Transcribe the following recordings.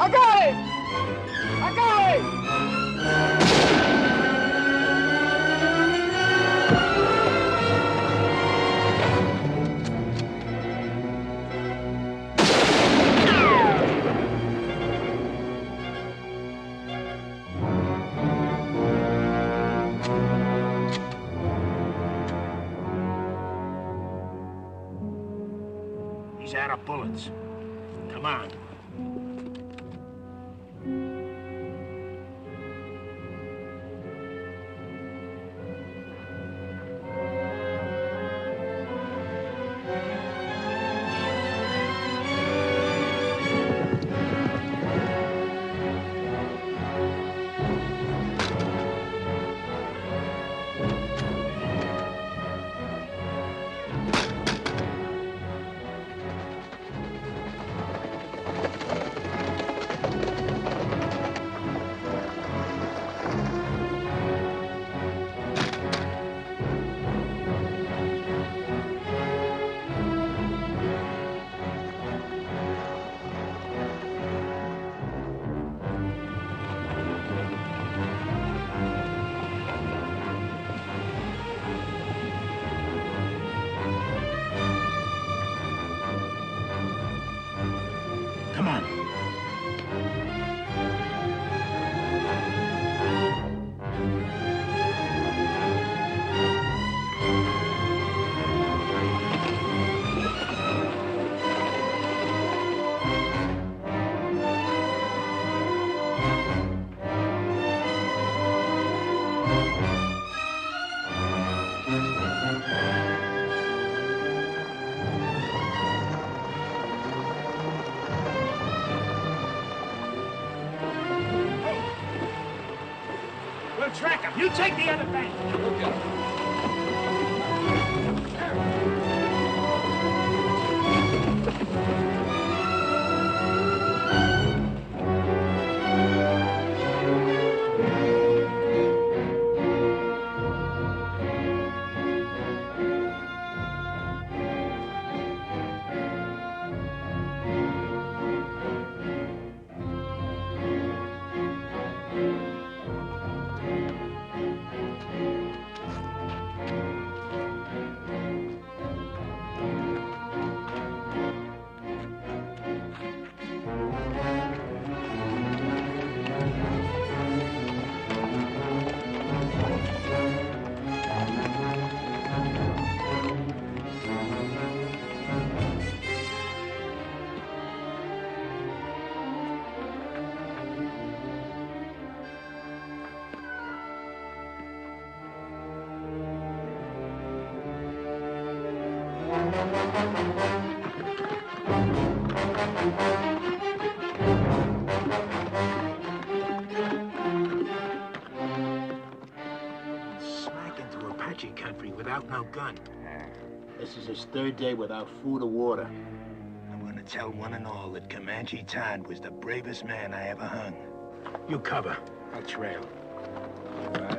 I got it! I got it! He's out of bullets. Come on. Come on. We'll track him. You take the other bank. Okay. Smack into Apache country without no gun. This is his third day without food or water. I'm gonna tell one and all that Comanche Todd was the bravest man I ever hung. You cover. I'll trail. All right.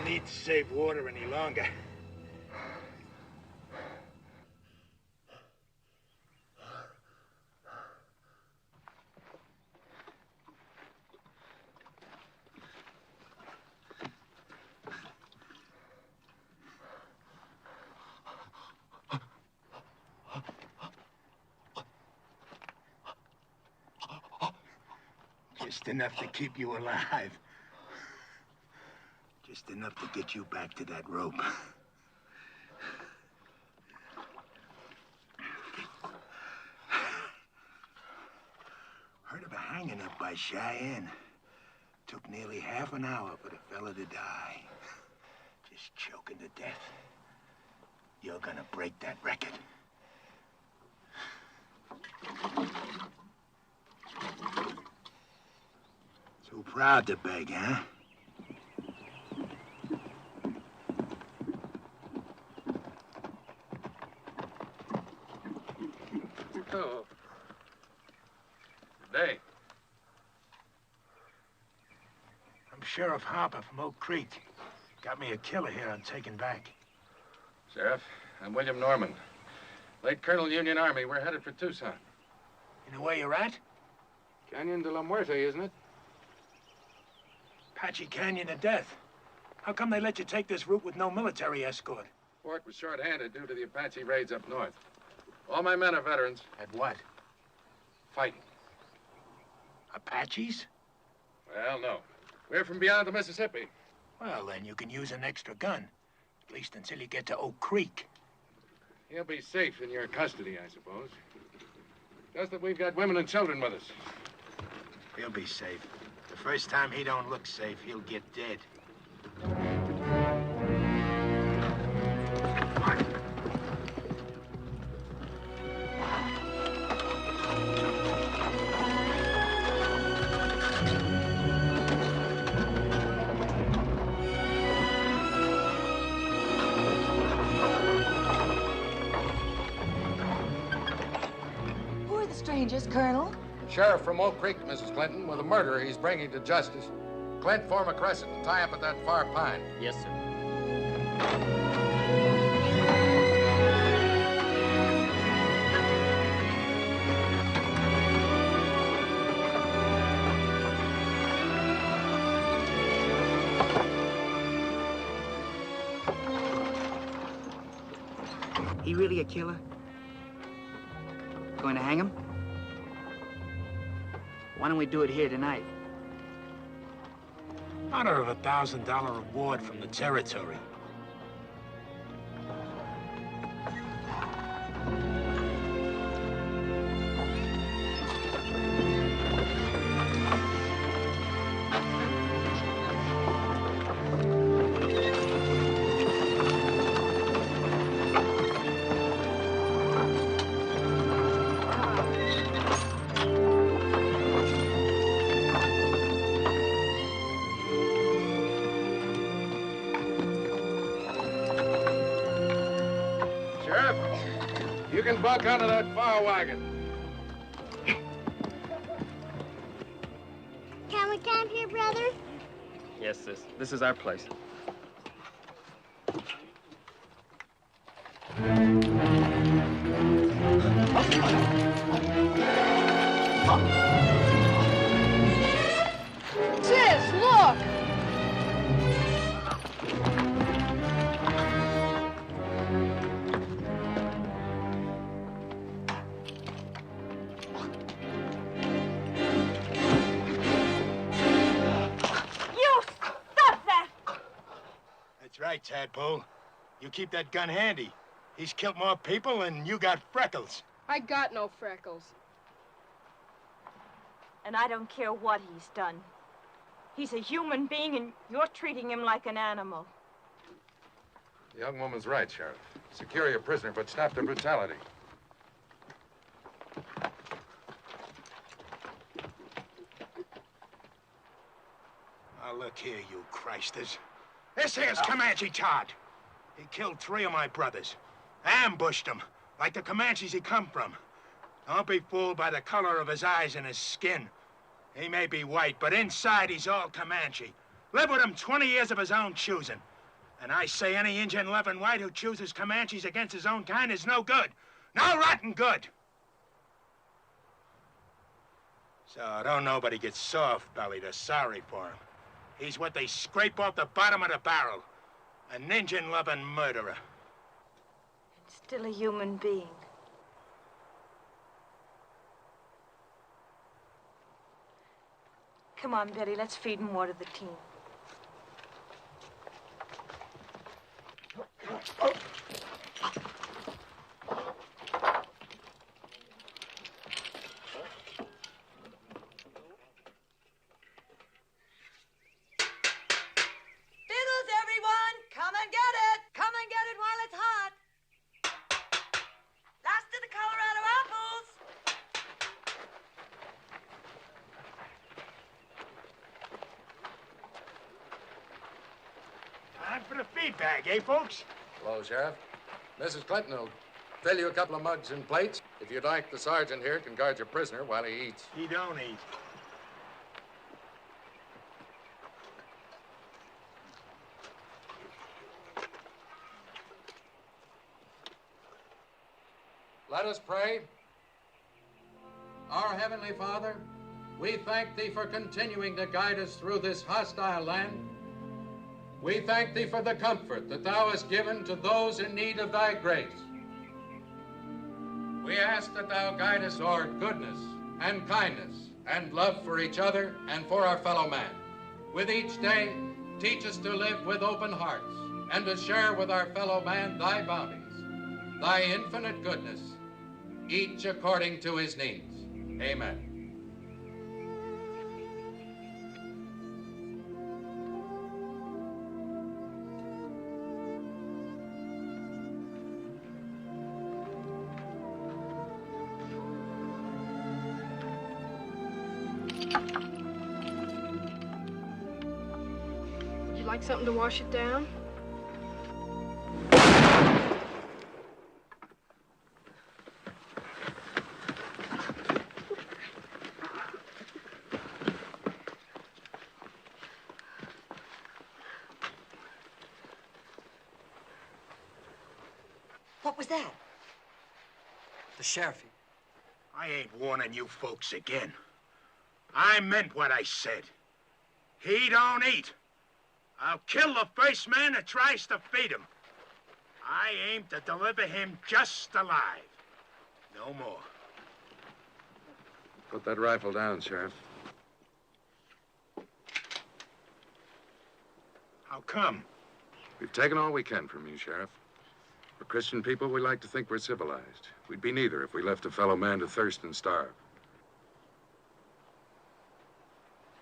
need to save water any longer. Just enough to keep you alive. Just enough to get you back to that rope. Heard of a hanging up by Cheyenne. Took nearly half an hour for the fella to die. Just choking to death. You're gonna break that record. Too proud to beg, huh? Oh. Good day. I'm Sheriff Harper from Oak Creek. Got me a killer here I'm taking back. Sheriff, I'm William Norman. Late Colonel Union Army. We're headed for Tucson. You know where you're at? Canyon de la Muerte, isn't it? Apache Canyon of Death. How come they let you take this route with no military escort? Fort was short-handed due to the Apache raids up north. All my men are veterans. At what? Fighting. Apaches? Well, no. We're from beyond the Mississippi. Well, then you can use an extra gun. At least until you get to Oak Creek. He'll be safe in your custody, I suppose. Just that we've got women and children with us. He'll be safe. The first time he don't look safe, he'll get dead. Colonel? Sheriff from Oak Creek, Mrs. Clinton, with a murderer he's bringing to justice. Clint, form a crescent and tie up at that far pine. Yes, sir. He really a killer? Going to hang him? Why don't we do it here tonight? Honor of a $1,000 reward from the territory. You can buck onto that far wagon. Can we camp here, brother? Yes, sis. This is our place. Sis, look! Right, Tadpole. You keep that gun handy. He's killed more people and you got freckles. I got no freckles. And I don't care what he's done. He's a human being and you're treating him like an animal. The young woman's right, Sheriff. Secure your prisoner, but stop the brutality. Now look here, you Christers. This here's Comanche Todd. He killed 3 of my brothers. Ambushed them, like the Comanches he come from. Don't be fooled by the color of his eyes and his skin. He may be white, but inside he's all Comanche. Lived with him 20 years of his own choosing. And I say any Injun loving white who chooses Comanches against his own kind is no good. No rotten good. So don't nobody get soft-bellied or sorry for him. He's what they scrape off the bottom of the barrel. An Injun-loving murderer. And still a human being. Come on, Betty, let's feed and water the team. For the feed bag, eh, folks? Hello, Sheriff. Mrs. Clinton will fill you a couple of mugs and plates. If you'd like, the sergeant here can guard your prisoner while he eats. He don't eat. Let us pray. Our Heavenly Father, we thank Thee for continuing to guide us through this hostile land. We thank Thee for the comfort that Thou hast given to those in need of Thy grace. We ask that Thou guide us toward goodness and kindness and love for each other and for our fellow man. With each day, teach us to live with open hearts and to share with our fellow man Thy bounties, Thy infinite goodness, each according to his needs. Amen. Would you like something to wash it down? What was that? The sheriff. I ain't warning you folks again. I meant what I said. He don't eat. I'll kill the first man that tries to feed him. I aim to deliver him just alive. No more. Put that rifle down, Sheriff. How come? We've taken all we can from you, Sheriff. We're Christian people, we like to think we're civilized. We'd be neither if we left a fellow man to thirst and starve.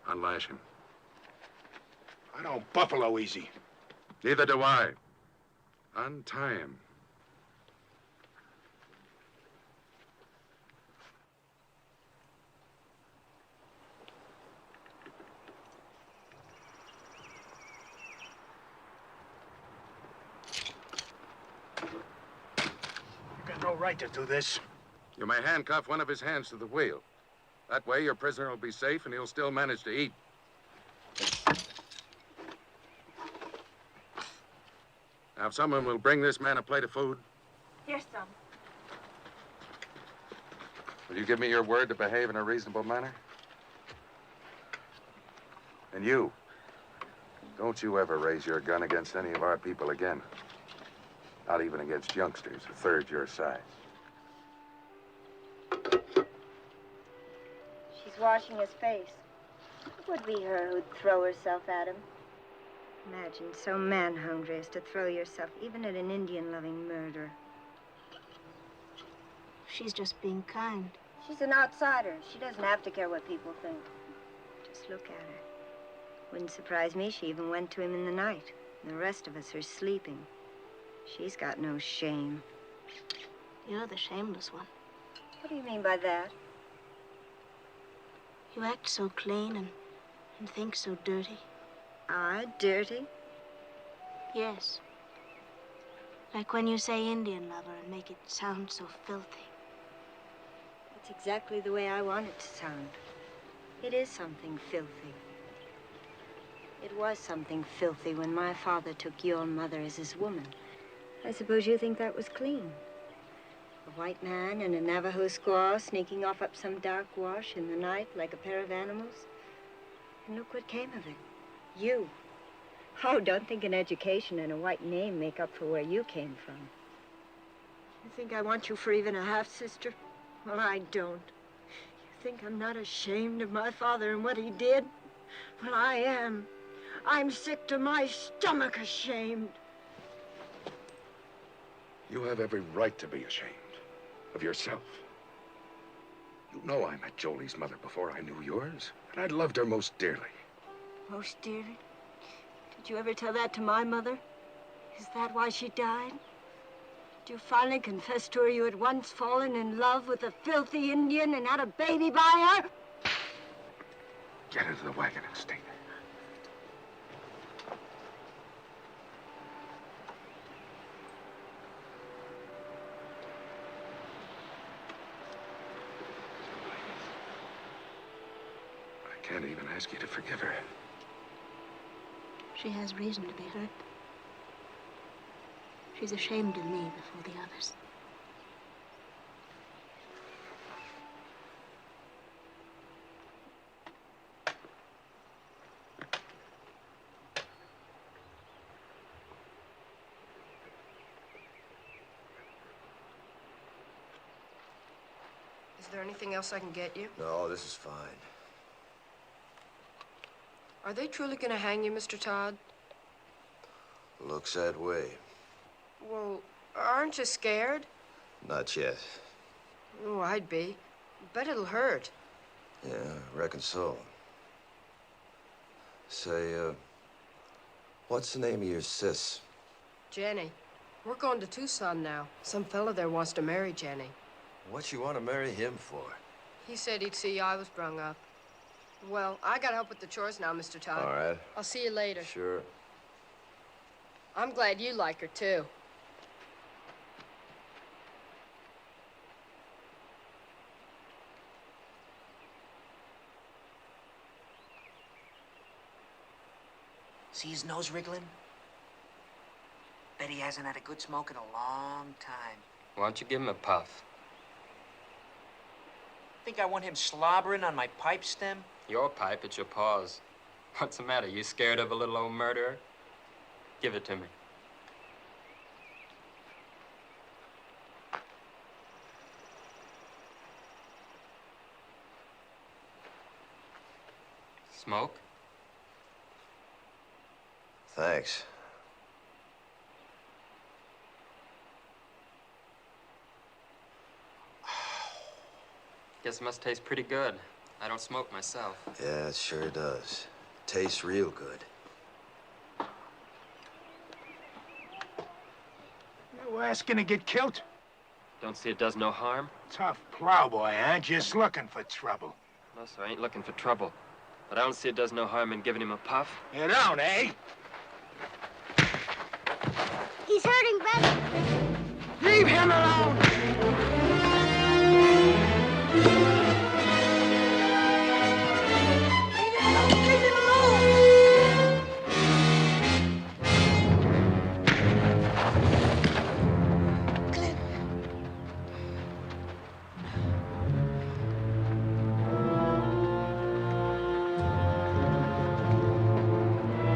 Unlash him. I don't buffalo easy. Neither do I. Untie him. You got no right to do this. You may handcuff one of his hands to the wheel. That way, your prisoner will be safe and he'll still manage to eat. Now, if someone will bring this man a plate of food. Yes, son. Will you give me your word to behave in a reasonable manner? And you, don't you ever raise your gun against any of our people again. Not even against youngsters a third your size. She's washing his face. It would be her who'd throw herself at him. Imagine so man-hungry as to throw yourself even at an Indian-loving murderer. She's just being kind. She's an outsider. She doesn't have to care what people think. Just look at her. Wouldn't surprise me she even went to him in the night. And the rest of us are sleeping. She's got no shame. You're the shameless one. What do you mean by that? You act so clean and think so dirty. I dirty? Yes. Like when you say Indian lover and make it sound so filthy. That's exactly the way I want it to sound. It is something filthy. It was something filthy when my father took your mother as his woman. I suppose you think that was clean. A white man and a Navajo squaw sneaking off up some dark wash in the night like a pair of animals. And look what came of it. You. Oh, don't think an education and a white name make up for where you came from. You think I want you for even a half-sister? Well, I don't. You think I'm not ashamed of my father and what he did? Well, I am. I'm sick to my stomach ashamed. You have every right to be ashamed of yourself. You know I met Jolie's mother before I knew yours, and I loved her most dearly. Most dearly? Did you ever tell that to my mother? Is that why she died? Did you finally confess to her you had once fallen in love with a filthy Indian and had a baby by her? Get into the wagon and stay there. I can't even ask you to forgive her. She has reason to be hurt. She's ashamed of me before the others. Is there anything else I can get you? No, this is fine. Are they truly going to hang you, Mr. Todd? Looks that way. Well, aren't you scared? Not yet. Oh, I'd be. Bet it'll hurt. Yeah, reckon so. Say, what's the name of your sis? Jenny. We're going to Tucson now. Some fella there wants to marry Jenny. What you want to marry him for? He said he'd see I was brung up. Well, I gotta help with the chores now, Mr. Todd. All right. I'll see you later. Sure. I'm glad you like her, too. See his nose wriggling? Bet he hasn't had a good smoke in a long time. Why don't you give him a puff? Think I want him slobbering on my pipe stem? Your pipe, it's your paws. What's the matter? You scared of a little old murderer? Give it to me. Smoke? Thanks. Guess it must taste pretty good. I don't smoke myself. Yeah, it sure does. Tastes real good. You asking to get killed? Don't see it does no harm? Tough plowboy, huh? Just looking for trouble. No, sir, I ain't looking for trouble. But I don't see it does no harm in giving him a puff. You don't, eh? He's hurting, brother. Leave him alone!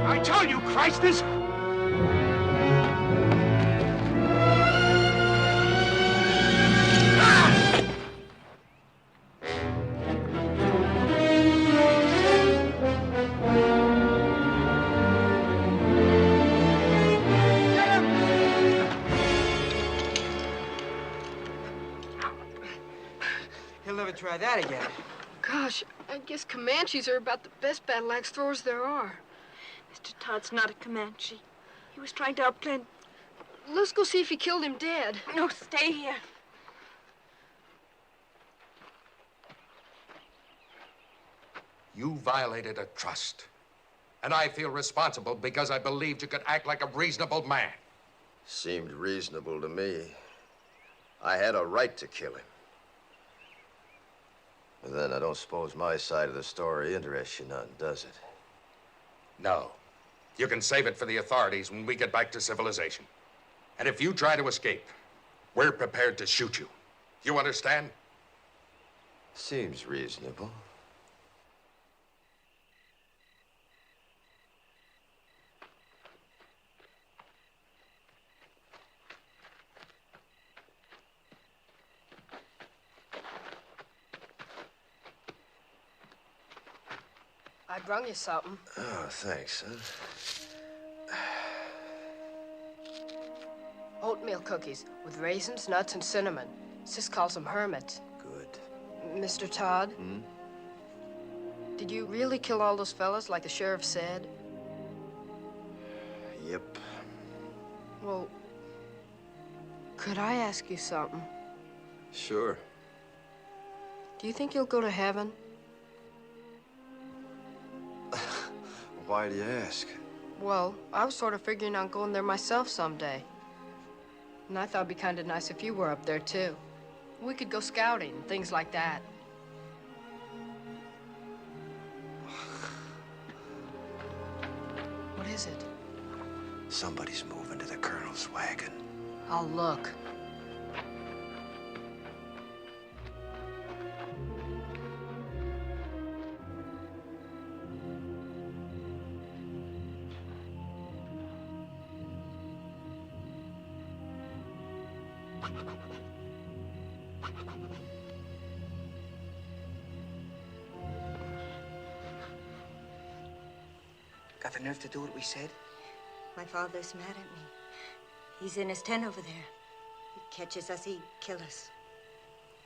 I told you, Christus! He'll never try that again. Gosh, I guess Comanches are about the best battle axe throwers there are. Mr. Todd's not a Comanche. He was trying to outglen... Let's go see if he killed him dead. No, stay here. You violated a trust. And I feel responsible because I believed you could act like a reasonable man. Seemed reasonable to me. I had a right to kill him. But then I don't suppose my side of the story interests you none, does it? No. You can save it for the authorities when we get back to civilization. And if you try to escape, we're prepared to shoot you. You understand? Seems reasonable. I brung you something. Oh, thanks, son. Oatmeal cookies with raisins, nuts, and cinnamon. Sis calls them hermits. Good. Mr. Todd? Hmm? Did you really kill all those fellas like the sheriff said? Yep. Well, could I ask you something? Sure. Do you think you'll go to heaven? Why do you ask? Well, I was sort of figuring on going there myself someday. And I thought it'd be kind of nice if you were up there, too. We could go scouting and things like that. What is it? Somebody's moving to the colonel's wagon. I'll look. Got the nerve to do what we said? My father's mad at me. He's in his tent over there. He catches us, he'd kill us.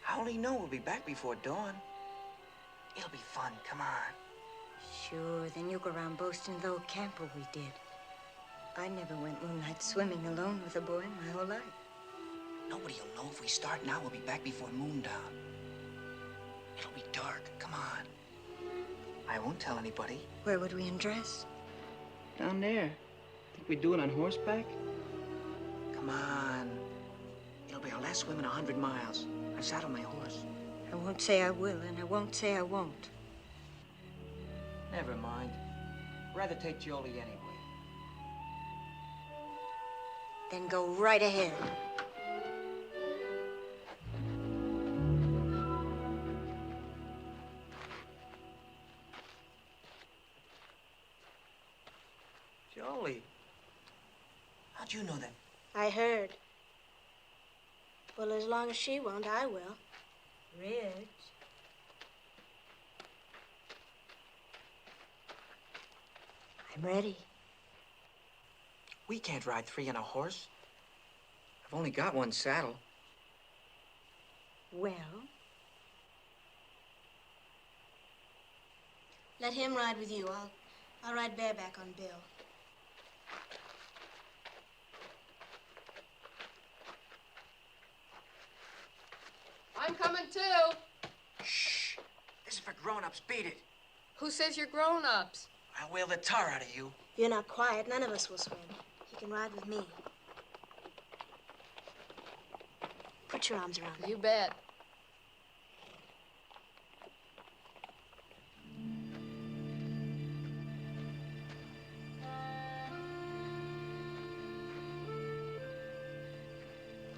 How'll he know we'll be back before dawn? It'll be fun, come on. Sure, then you go around boasting the old camper we did. I never went moonlight swimming alone with a boy my whole life. Nobody'll know if we start now, we'll be back before moondown. It'll be dark, come on. I won't tell anybody. Where would we undress? Down there. Think we'd do it on horseback? Come on. It'll be our last swim in 100 miles. I saddle my horse. I won't say I will, and I won't say I won't. Never mind. Rather take Jolie anyway. Then go right ahead. Jolie. How'd you know that? I heard. Well, as long as she won't, I will. Rich. I'm ready. We can't ride 3 on a horse. I've only got 1 saddle. Well? Let him ride with you. I'll ride bareback on Bill. I'm coming, too. Shh. This is for grown-ups. Beat it. Who says you're grown-ups? I'll whale the tar out of you. If you're not quiet, none of us will swim. You can ride with me. Put your arms around me. You bet.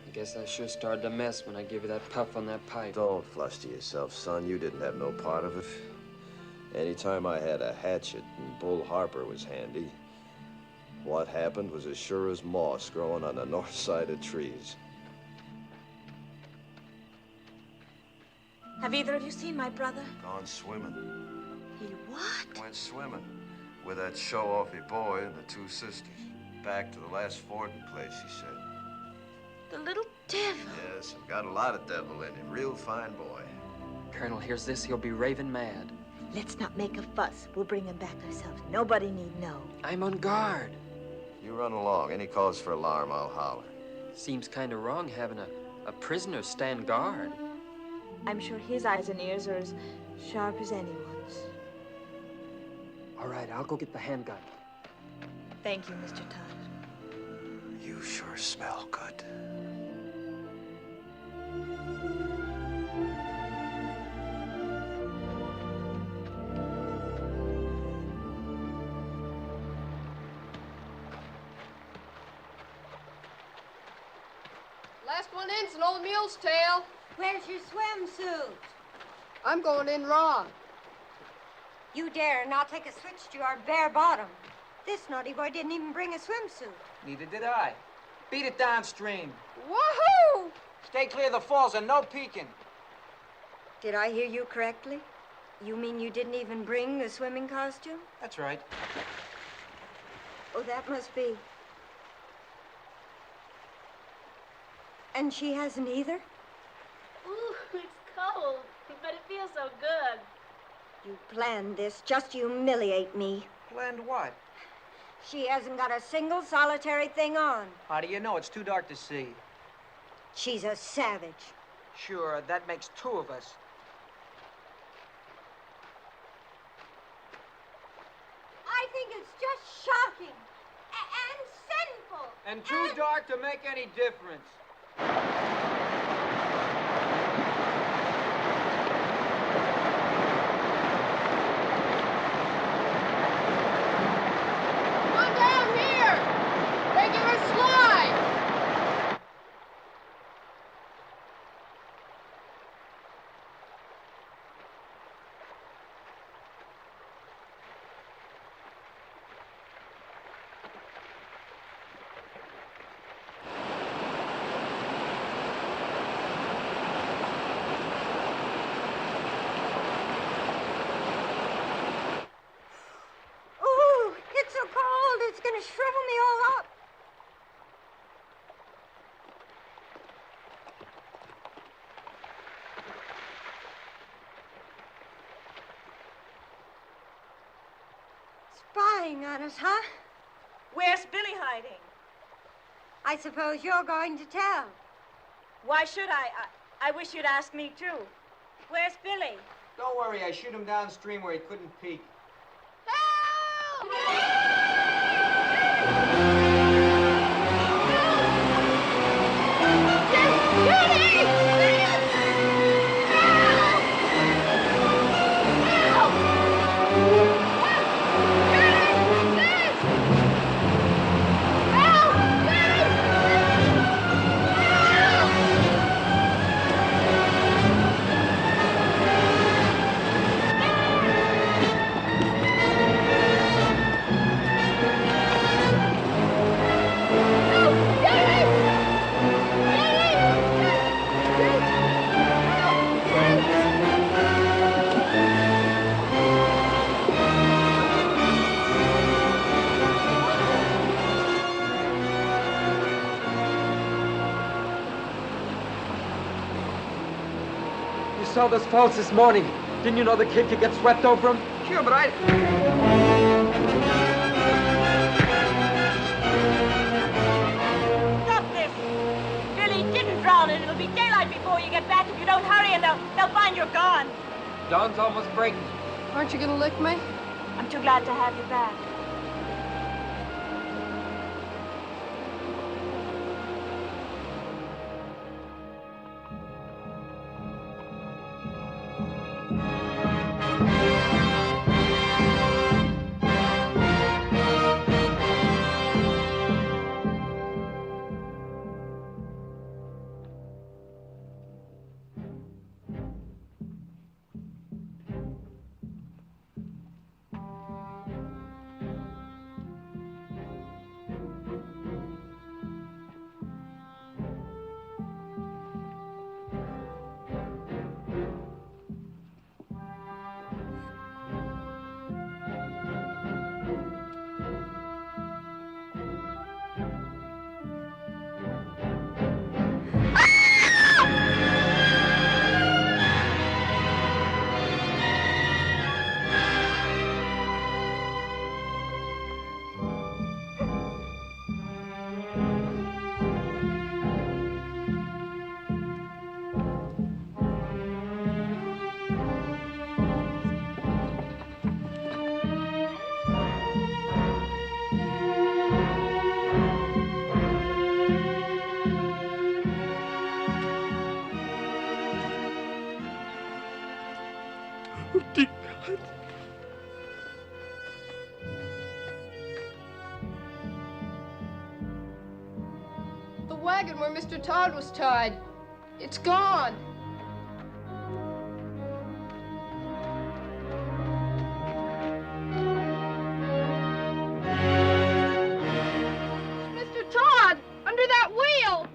I guess I sure started to mess when I gave you that puff on that pipe. Don't fluster yourself, son. You didn't have no part of it. Anytime I had a hatchet and Bull Harper was handy, what happened was as sure as moss growing on the north side of trees. Have either of you seen my brother? Gone swimming. He what? Went swimming with that show-offy boy and the 2 sisters. Back to the last fording place, he said. The little devil. Yes, I've got a lot of devil in him. Real fine boy. Colonel hears this, he'll be raving mad. Let's not make a fuss. We'll bring him back ourselves. Nobody need know. I'm on guard. You run along. Any cause for alarm, I'll holler. Seems kind of wrong having a prisoner stand guard. I'm sure his eyes and ears are as sharp as anyone's. All right, I'll go get the handgun. Thank you, Mr. Todd. You sure smell good. Last one in's an old mule's tail. Where's your swimsuit? I'm going in raw. You dare not take a switch to our bare bottom. This naughty boy didn't even bring a swimsuit. Neither did I. Beat it downstream. Woohoo! Stay clear of the falls and no peeking. Did I hear you correctly? You mean you didn't even bring the swimming costume? That's right. Oh, that must be. And she hasn't either? Ooh, it's cold, but it feels so good. You planned this just to humiliate me. Planned what? She hasn't got a single solitary thing on. How do you know? It's too dark to see. She's a savage. Sure, that makes two of us. I think it's just shocking and sinful. And too dark to make any difference. Come down here! Regular slide! Ooh, it's so cold, it's gonna shrivel me all up. Spying on us, huh? Where's Billy hiding? I suppose you're going to tell. Why should I? I wish you'd ask me, too. Where's Billy? Don't worry, I shoot him downstream where he couldn't peek. Saw those falls this morning. Didn't you know the kid could get swept over them? Sure, but I... Stop this! Billy didn't drown, and it'll be daylight before you get back if you don't hurry, and they'll find you're gone. Dawn's almost breaking. Aren't you gonna lick me? I'm too glad to have you back. wagon where Mr. Todd was tied. It's gone. It's Mr. Todd under that wheel.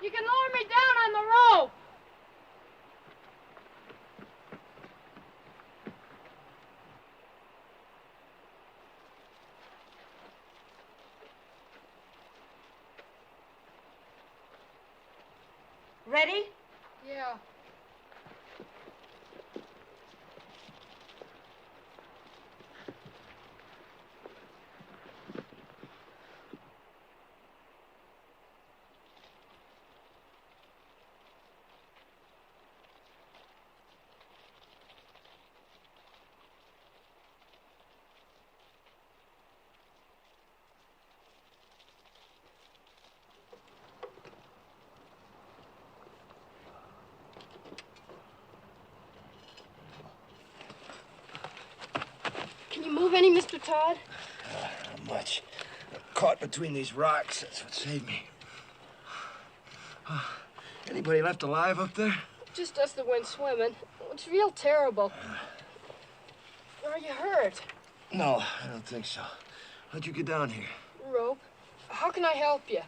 You can lower me down on the rope. Ready? Yeah. Can you move any, Mr. Todd? Not much. Caught between these rocks. That's what saved me. Anybody left alive up there? Just us that went swimming. It's real terrible. Are you hurt? No, I don't think so. How'd you get down here? Rope. How can I help you?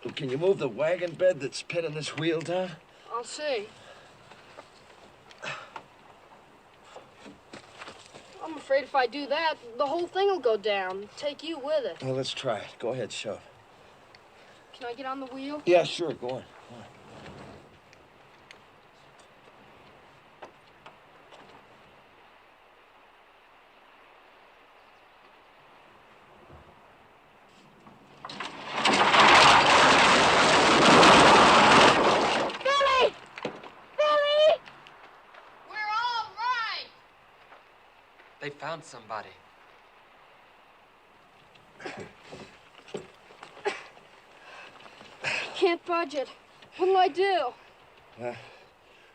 Well, can you move the wagon bed that's pinning this wheel down? I'll see. I'm afraid if I do that, the whole thing will go down. Take you with it. Well, let's try it. Go ahead, shove. Can I get on the wheel? Yeah, sure. Go on. Go on. They found somebody. Can't budge it. What'll I do?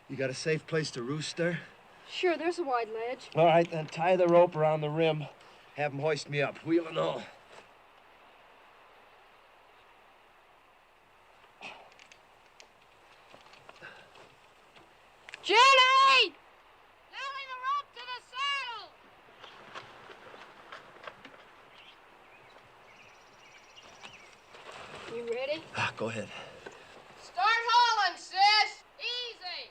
You got a safe place to roost there? Sure, there's a wide ledge. All right, then tie the rope around the rim. Have them hoist me up, wheel and all. Jenny! Nailing the rope to the saddle! You ready? Go ahead. Start hauling, sis! Easy!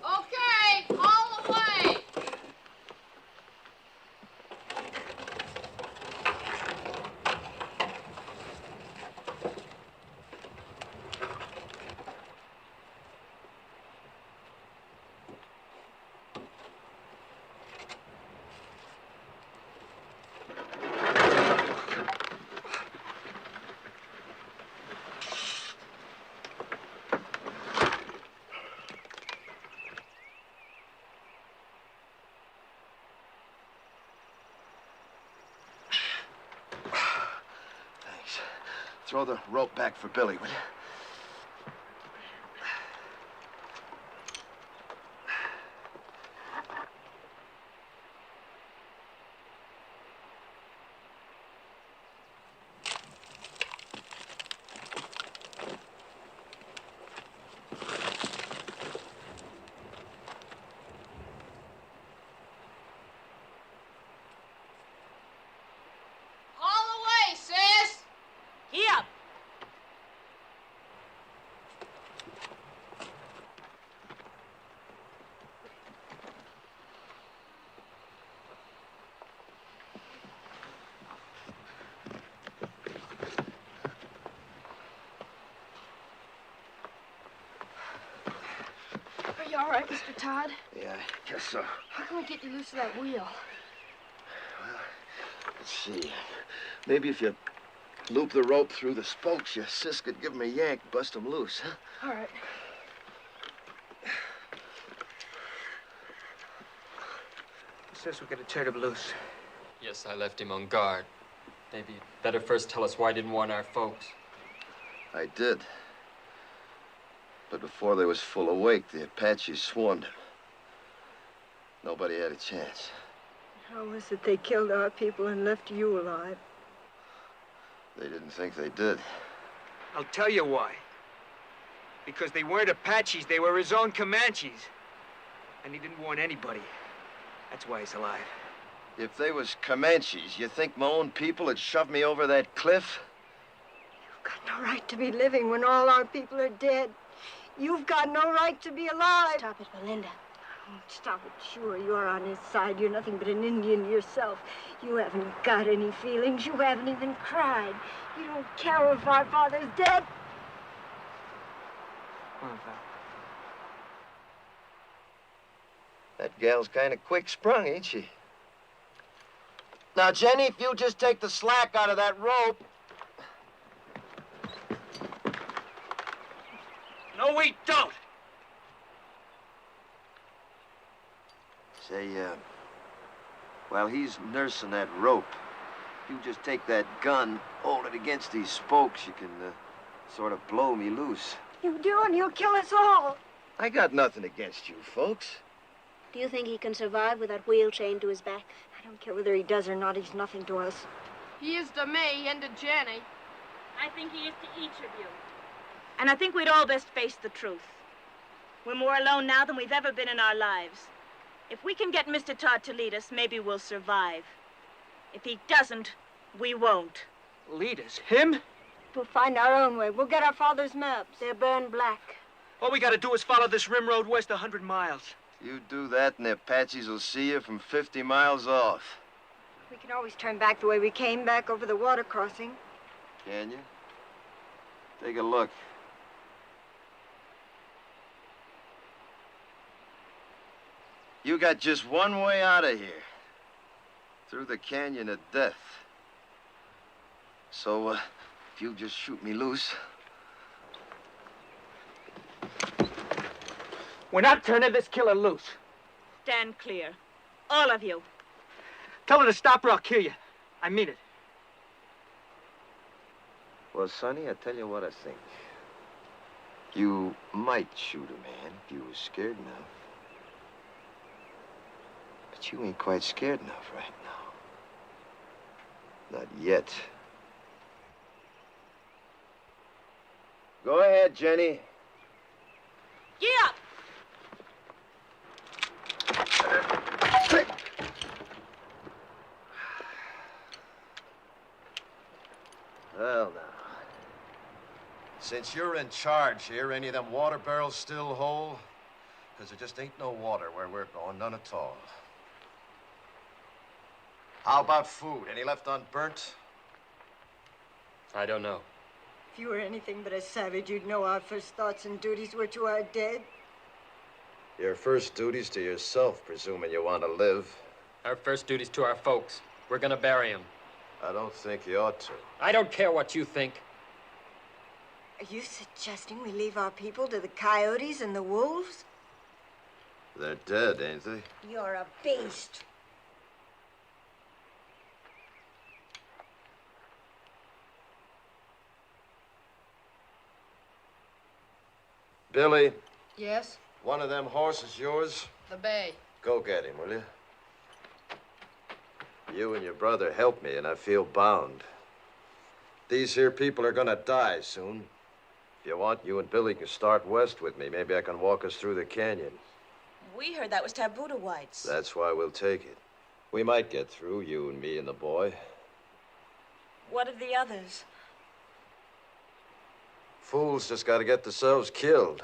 Okay, haul away! Throw the rope back for Billy, will you? Haul away, sis! Here! Are you all right, Mr. Todd? Yeah, I guess so. How can we get you loose of that wheel? Let's see. Maybe if you loop the rope through the spokes, your sis could give him a yank, bust him loose, huh? All right. Sis, we gotta turn him loose. Yes, I left him on guard. Maybe you'd better first tell us why you didn't warn our folks. I did. But before they was full awake, the Apaches swarmed him. Nobody had a chance. How was it they killed our people and left you alive? They didn't think they did. I'll tell you why. Because they weren't Apaches, they were his own Comanches. And he didn't warn anybody. That's why he's alive. If they was Comanches, you think my own people had shoved me over that cliff? You've got no right to be living when all our people are dead. You've got no right to be alive. Stop it, Belinda. Oh, stop it. Sure, you're on his side. You're nothing but an Indian yourself. You haven't got any feelings. You haven't even cried. You don't care if our father's dead. Come on, Val. That gal's kind of quick-sprung, ain't she? Now, Jenny, if you just take the slack out of that rope... No, we don't! Say, while he's nursing that rope, you just take that gun, hold it against these spokes, you can, sort of blow me loose. You do, and he'll kill us all. I got nothing against you, folks. Do you think he can survive with that wheel chained to his back? I don't care whether he does or not. He's nothing to us. He is to me and to Jenny. I think he is to each of you. And I think we'd all best face the truth. We're more alone now than we've ever been in our lives. If we can get Mr. Todd to lead us, maybe we'll survive. If he doesn't, we won't. Lead us? Him? We'll find our own way. We'll get our father's maps. They're burned black. All we gotta do is follow this rim road west 100 miles. You do that and the Apaches will see you from 50 miles off. We can always turn back the way we came, back over the water crossing. Can you? Take a look. You got just one way out of here. Through the canyon of death. So, if you just shoot me loose... We're not turning this killer loose. Stand clear. All of you. Tell her to stop or I'll kill you. I mean it. Well, Sonny, I tell you what I think. You might shoot a man if you was scared enough. But you ain't quite scared enough right now. Not yet. Go ahead, Jenny. Get up! Well, now. Since you're in charge here, any of them water barrels still whole? Because there just ain't no water where we're going, none at all. How about food? Any left unburnt? I don't know. If you were anything but a savage, you'd know our first thoughts and duties were to our dead. Your first duty's to yourself, presuming you want to live. Our first duty's to our folks. We're gonna bury him. I don't think you ought to. I don't care what you think. Are you suggesting we leave our people to the coyotes and the wolves? They're dead, ain't they? You're a beast. Billy, Yes? one of them horses yours? The bay. Go get him, will you? You and your brother helped me, and I feel bound. These here people are gonna die soon. If you want, you and Billy can start west with me. Maybe I can walk us through the canyon. We heard that was taboo to whites. That's why we'll take it. We might get through, you and me and the boy. What of the others? Fools just gotta get themselves killed.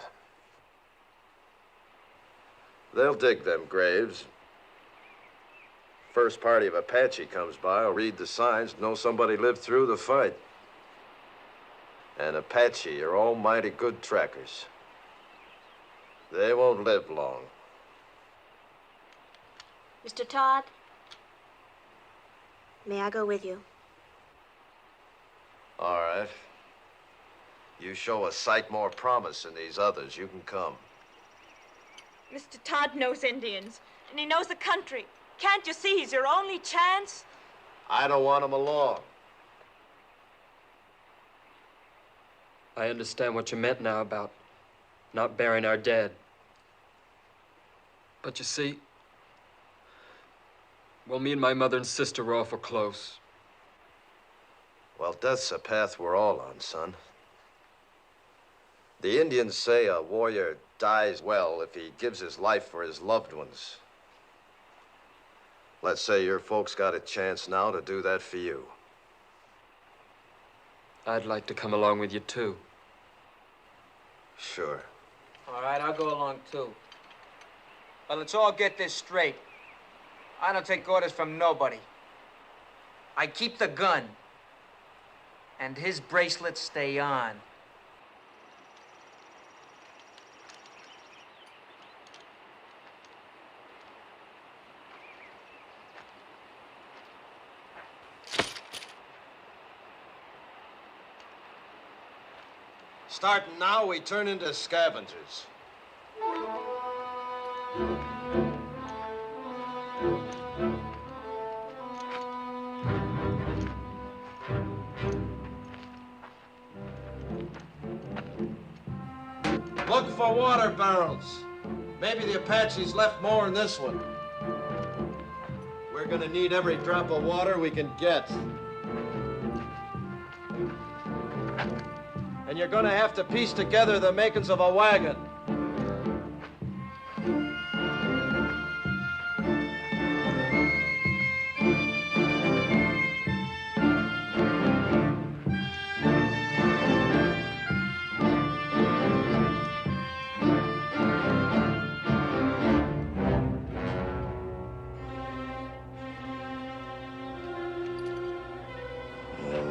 They'll dig them graves. First party of Apache comes by, will read the signs, know somebody lived through the fight. And Apache are almighty good trackers. They won't live long. Mr. Todd, may I go with you? All right. You show a sight more promise than these others, you can come. Mr. Todd knows Indians, and he knows the country. Can't you see he's your only chance? I don't want him along. I understand what you meant now about not burying our dead. But you see, well, me and my mother and sister were awful close. Well, death's a path we're all on, son. The Indians say a warrior dies well if he gives his life for his loved ones. Let's say your folks got a chance now to do that for you. I'd like to come along with you, too. Sure. All right, I'll go along, too. But let's all get this straight. I don't take orders from nobody. I keep the gun. And his bracelets stay on. Starting now, we turn into scavengers. Look for water barrels. Maybe the Apaches left more in this one. We're gonna need every drop of water we can get. And you're gonna have to piece together the makings of a wagon.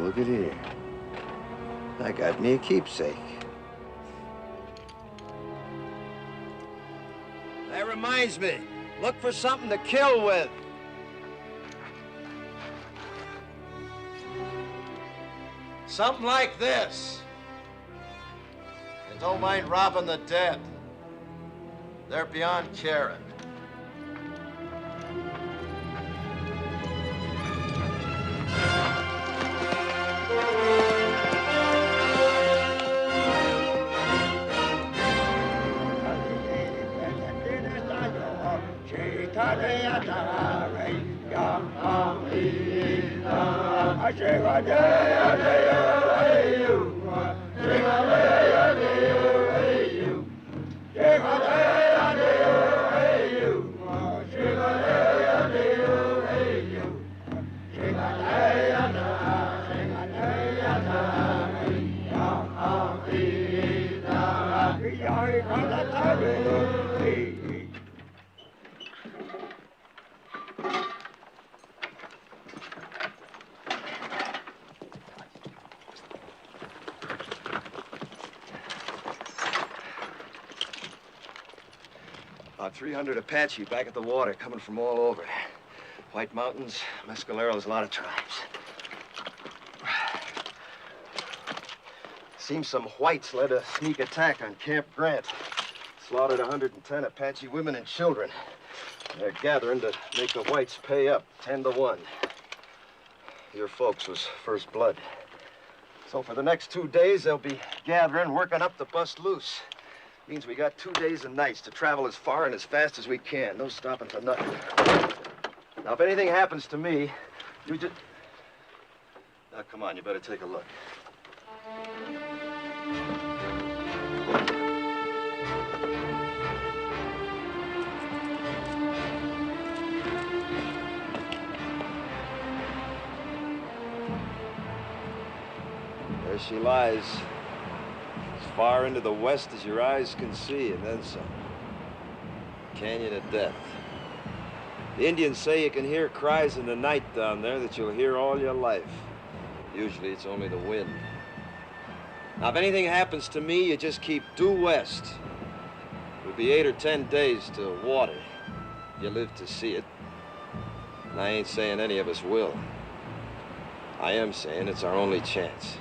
Look at here. I got me a keepsake. That reminds me. Look for something to kill with. Something like this. And don't mind robbing the dead. They're beyond caring. About 300 Apache back at the water, coming from all over. White Mountains, Mescaleros, a lot of tribes. Seems some whites led a sneak attack on Camp Grant. Slaughtered 110 Apache women and children. They're gathering to make the whites pay up, 10-1. Your folks was first blood. So for the next 2 days, they'll be gathering, working up to bust loose. Means we got 2 days and nights to travel as far and as fast as we can. No stopping for nothing. Now, if anything happens to me, you just... Now, come on, you better take a look. There she lies. As far into the west as your eyes can see, and then some. Canyon of Death. The Indians say you can hear cries in the night down there that you'll hear all your life. Usually it's only the wind. Now, if anything happens to me, you just keep due west. It'll be 8 or 10 days to water. You live to see it. And I ain't saying any of us will. I am saying it's our only chance.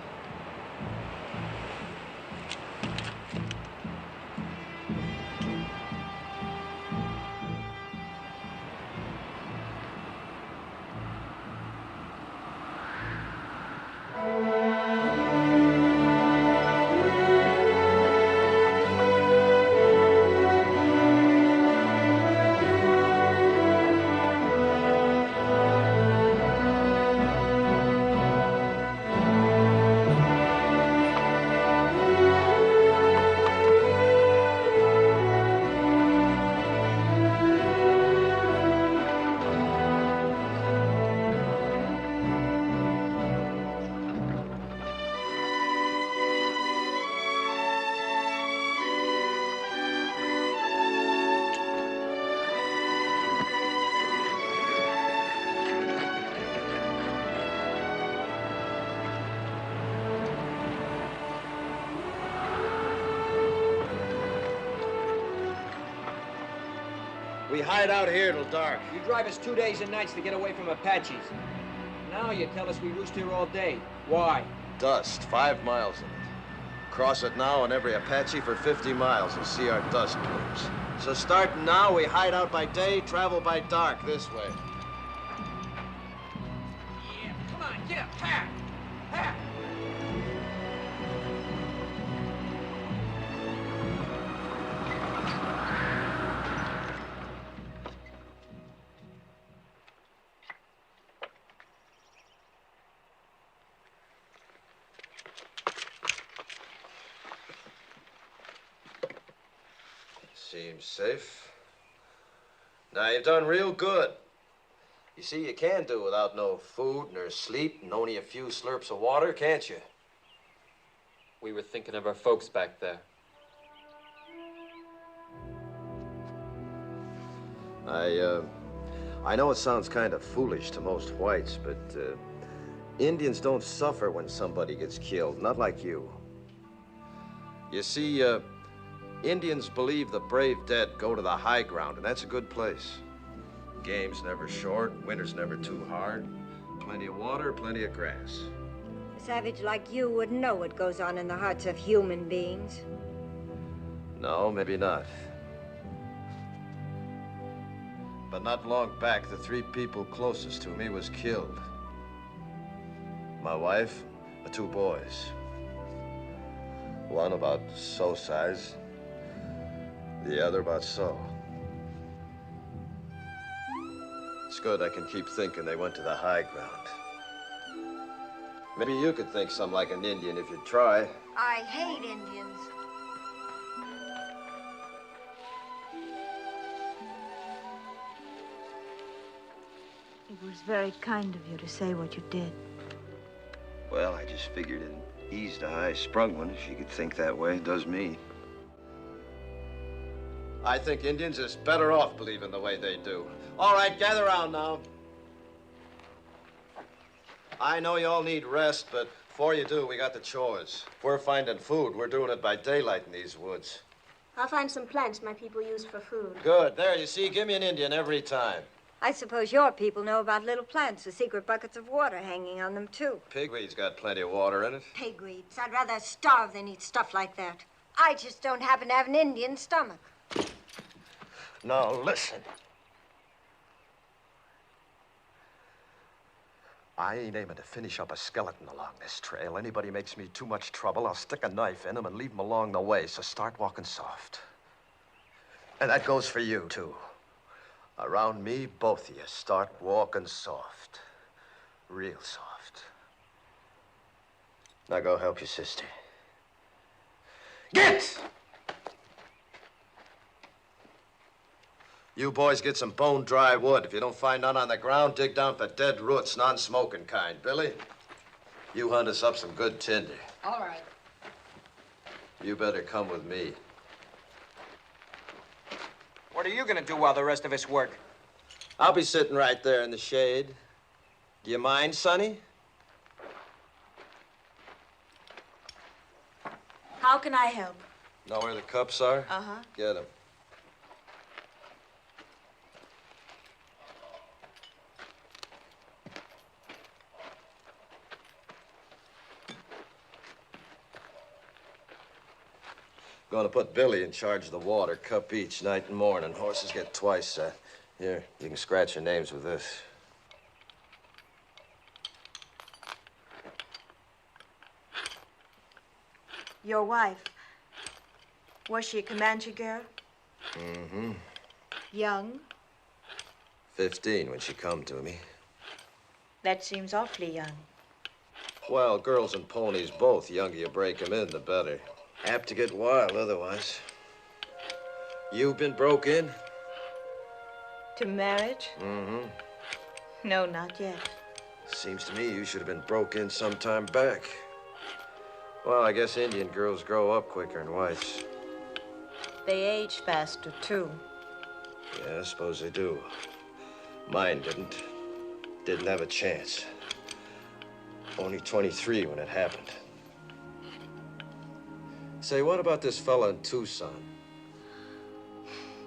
we hide out here till dark. You drive us 2 days and nights to get away from Apaches. Now you tell us we roost here all day. Why? Dust, 5 miles of it. Cross it now and every Apache for 50 miles and see our dust plumes. So starting now, we hide out by day, travel by dark this way. Yeah, come on, get up, pack! Pack! Seems safe. Now, you've done real good. You see, you can do without no food nor sleep and only a few slurps of water, can't you? We were thinking of our folks back there. I know it sounds kind of foolish to most whites, but Indians don't suffer when somebody gets killed, not like you. You see, Indians believe the brave dead go to the high ground, and that's a good place. Game's never short, winter's never too hard. Plenty of water, plenty of grass. A savage like you wouldn't know what goes on in the hearts of human beings. No, maybe not. But not long back, the 3 people closest to me was killed. My wife, my 2 boys. One about so size, the other about so. It's good I can keep thinking they went to the high ground. Maybe you could think something like an Indian if you'd try. I hate Indians. It was very kind of you to say what you did. Well, I just figured it eased a high-sprung one if she could think that way. It does me. I think Indians is better off believing the way they do. All right, gather around now. I know you all need rest, but before you do, we got the chores. If we're finding food, we're doing it by daylight in these woods. I'll find some plants my people use for food. Good. There, you see, give me an Indian every time. I suppose your people know about little plants with secret buckets of water hanging on them, too. Pigweed's got plenty of water in it. Pigweeds. I'd rather starve than eat stuff like that. I just don't happen to have an Indian stomach. Now, listen. I ain't aiming to finish up a skeleton along this trail. Anybody makes me too much trouble, I'll stick a knife in him and leave him along the way, so start walking soft. And that goes for you, too. Around me, both of you, start walking soft. Real soft. Now go help your sister. Get! You boys get some bone-dry wood. If you don't find none on the ground, dig down for dead roots, non-smoking kind. Billy, you hunt us up some good tinder. All right. You better come with me. What are you gonna do while the rest of us work? I'll be sitting right there in the shade. Do you mind, Sonny? How can I help? Know where the cups are? Uh-huh. Get them. Going to put Billy in charge of the water, cup each, night and morning. Horses get twice that. Here, you can scratch your names with this. Your wife. Was she a Comanche girl? Mm-hmm. Young? 15 when she come to me. That seems awfully young. Well, girls and ponies both. The younger you break them in, the better. Apt to get wild otherwise. You been broke in? To marriage? Mm-hmm. No, not yet. Seems to me you should have been broke in some time back. Well, I guess Indian girls grow up quicker than whites. They age faster, too. Yeah, I suppose they do. Mine didn't. Didn't have a chance. Only 23 when it happened. Say, what about this fella in Tucson?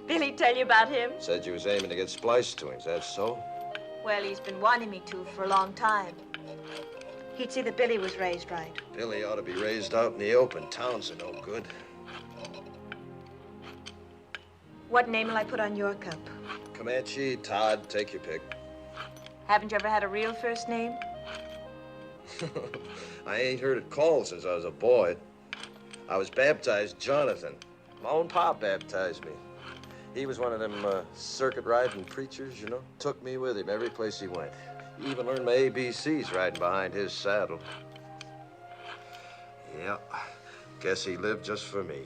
Billy tell you about him? Said you was aiming to get spliced to him. Is that so? Well, he's been wanting me to for a long time. He'd see that Billy was raised right. Billy ought to be raised out in the open. Towns are no good. What name will I put on your cup? Comanche, Todd, take your pick. Haven't you ever had a real first name? I ain't heard it called since I was a boy. I was baptized Jonathan. My own pop baptized me. He was one of them circuit riding preachers, you know. Took me with him every place he went. He even learned my ABCs riding behind his saddle. Yeah, guess he lived just for me.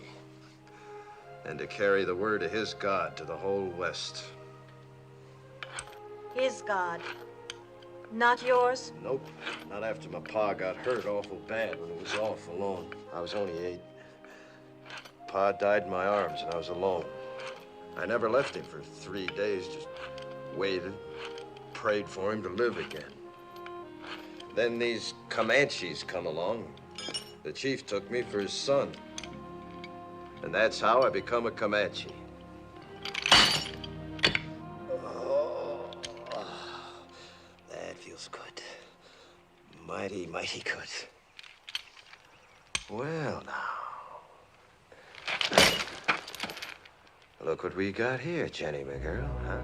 And to carry the word of his God to the whole West. His God. Not yours? Nope, not after my pa got hurt awful bad when he was off alone. I was only 8. Pa died in my arms and I was alone. I never left him for 3 days, just waited, prayed for him to live again. Then these Comanches come along. The chief took me for his son. And that's how I become a Comanche. Oh, that feels good. Mighty, mighty good. Well, now. Look what we got here, Jenny, my girl, huh?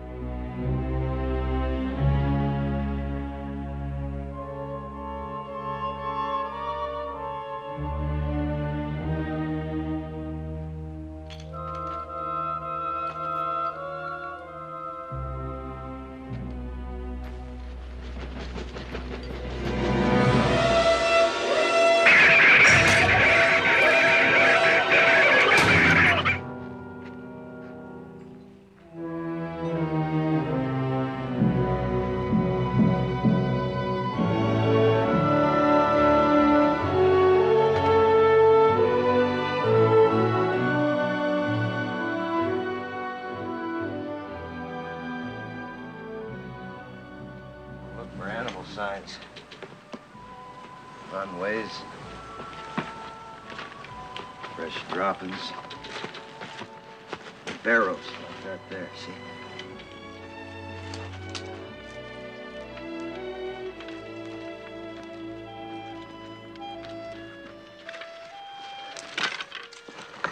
Signs, runways, fresh droppings, barrels like that there, see?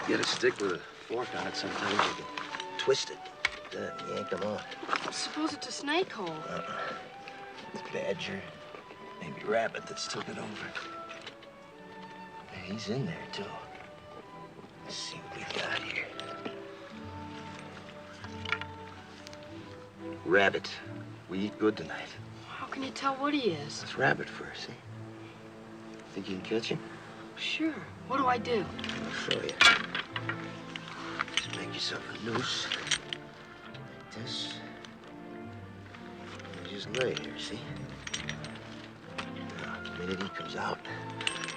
Get a stick with a fork on it, sometimes you can twist it, then yank them on. Suppose it's a snake hole. It's badger, maybe rabbit that's took it over. He's in there, too. Let's see what we got here. Rabbit. We eat good tonight. How can you tell what he is? It's rabbit fur, see? Think you can catch him? Sure. What do I do? I'll show you. Just make yourself a noose. Like this. Just lay here, see? Now, the minute he comes out,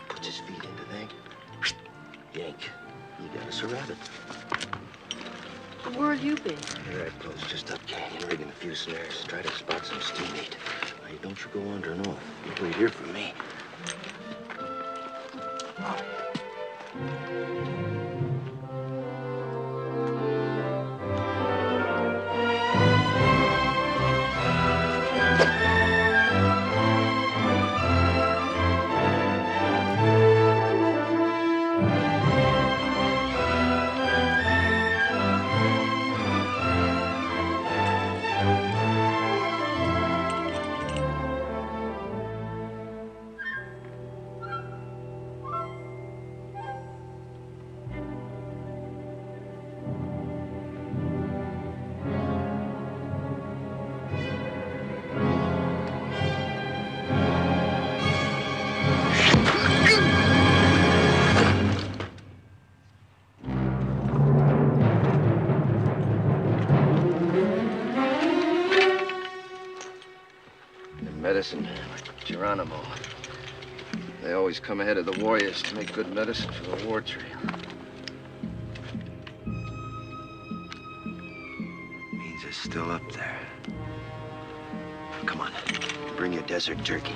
puts his feet into thing, yank. You got us a rabbit. Where'll you be? Here I close just up canyon, rigging a few snares. Try to spot some steam meat. Now, don't you go wandering off. You wait here for me. Medicine, like Geronimo. They always come ahead of the warriors to make good medicine for the war trail. Means they're still up there. Come on, bring your desert turkey.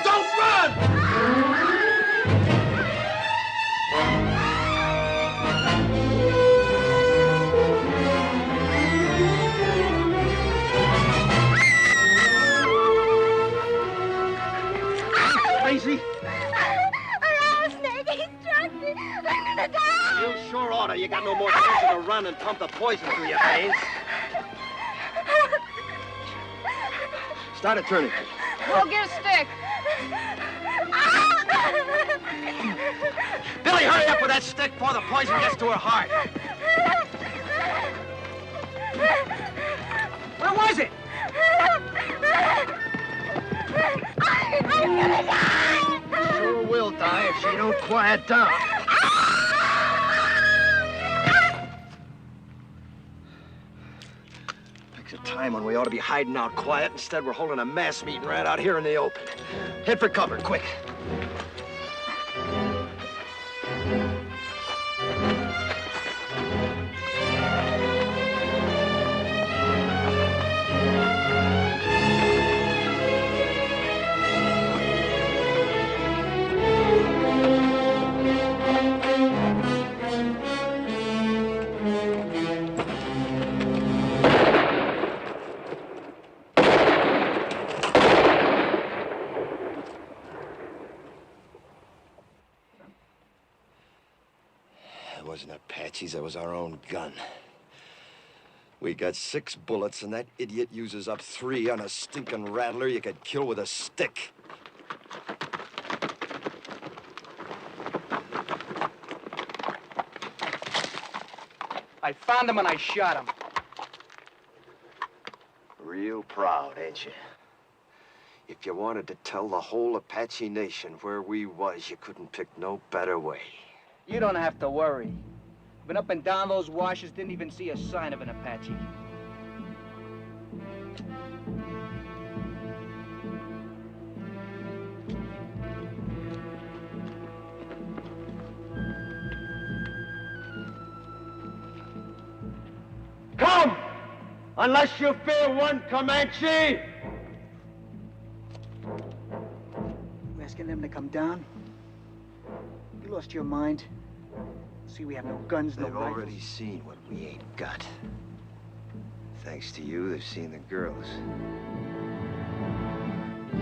don't run! Crazy? A rattlesnake, he struck me. I'm gonna die. You sure oughta. You got no more sense to run and pump the poison through your veins. Start it turning. Go get a stick. Billy, hurry up with that stick before the poison gets to her heart. Where was it? I'm gonna die. Sure will die if she don't quiet down. Picks a time when we ought to be hiding out quiet. Instead, we're holding a mass meeting right out here in the open. Head for cover, quick. It wasn't Apaches, it was our own gun. We got 6 bullets, and that idiot uses up 3 on a stinking rattler you could kill with a stick. I found him and I shot him. Real proud, ain't you? If you wanted to tell the whole Apache nation where we was, you couldn't pick no better way. You don't have to worry. Been up and down those washes, didn't even see a sign of an Apache. Come! Unless you fear one Comanche! You asking them to come down? You lost your mind? See, we have no guns, no They've rifles. already seen what we ain't got. Thanks to you, they've seen the girls.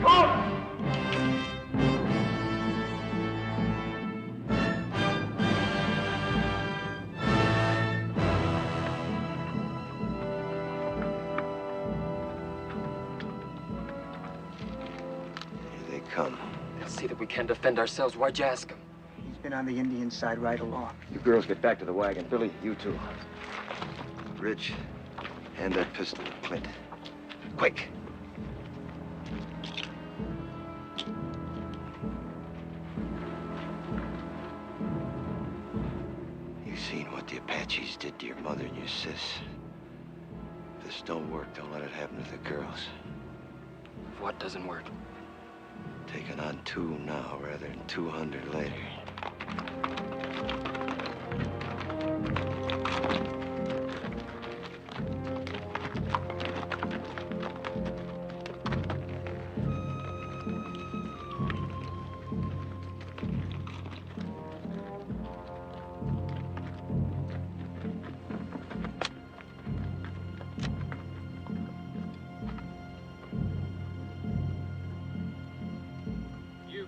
Come! Here they come. They'll see that we can't defend ourselves. Why'd you ask him? He's been on the Indian side right along. You girls get back to the wagon. Billy, you too. Rich, hand that pistol to Clint. Quick! You seen what the Apaches did to your mother and your sis. If this don't work, don't let it happen to the girls. What doesn't work? Taking on 2 now rather than 200 later.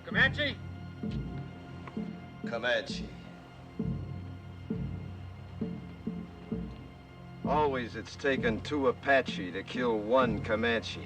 Comanche? Comanche. Always it's taken 2 Apache to kill 1 Comanche.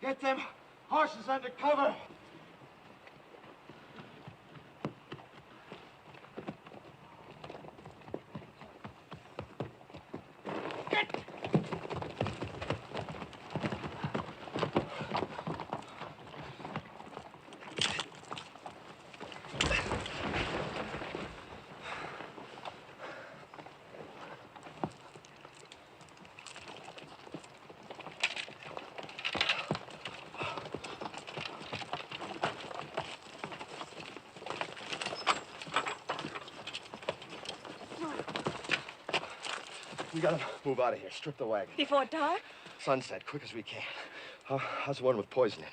Get them horses under cover. We gotta move out of here. Strip the wagon. Before dark? Sunset, quick as we can. How's the one with poison in her?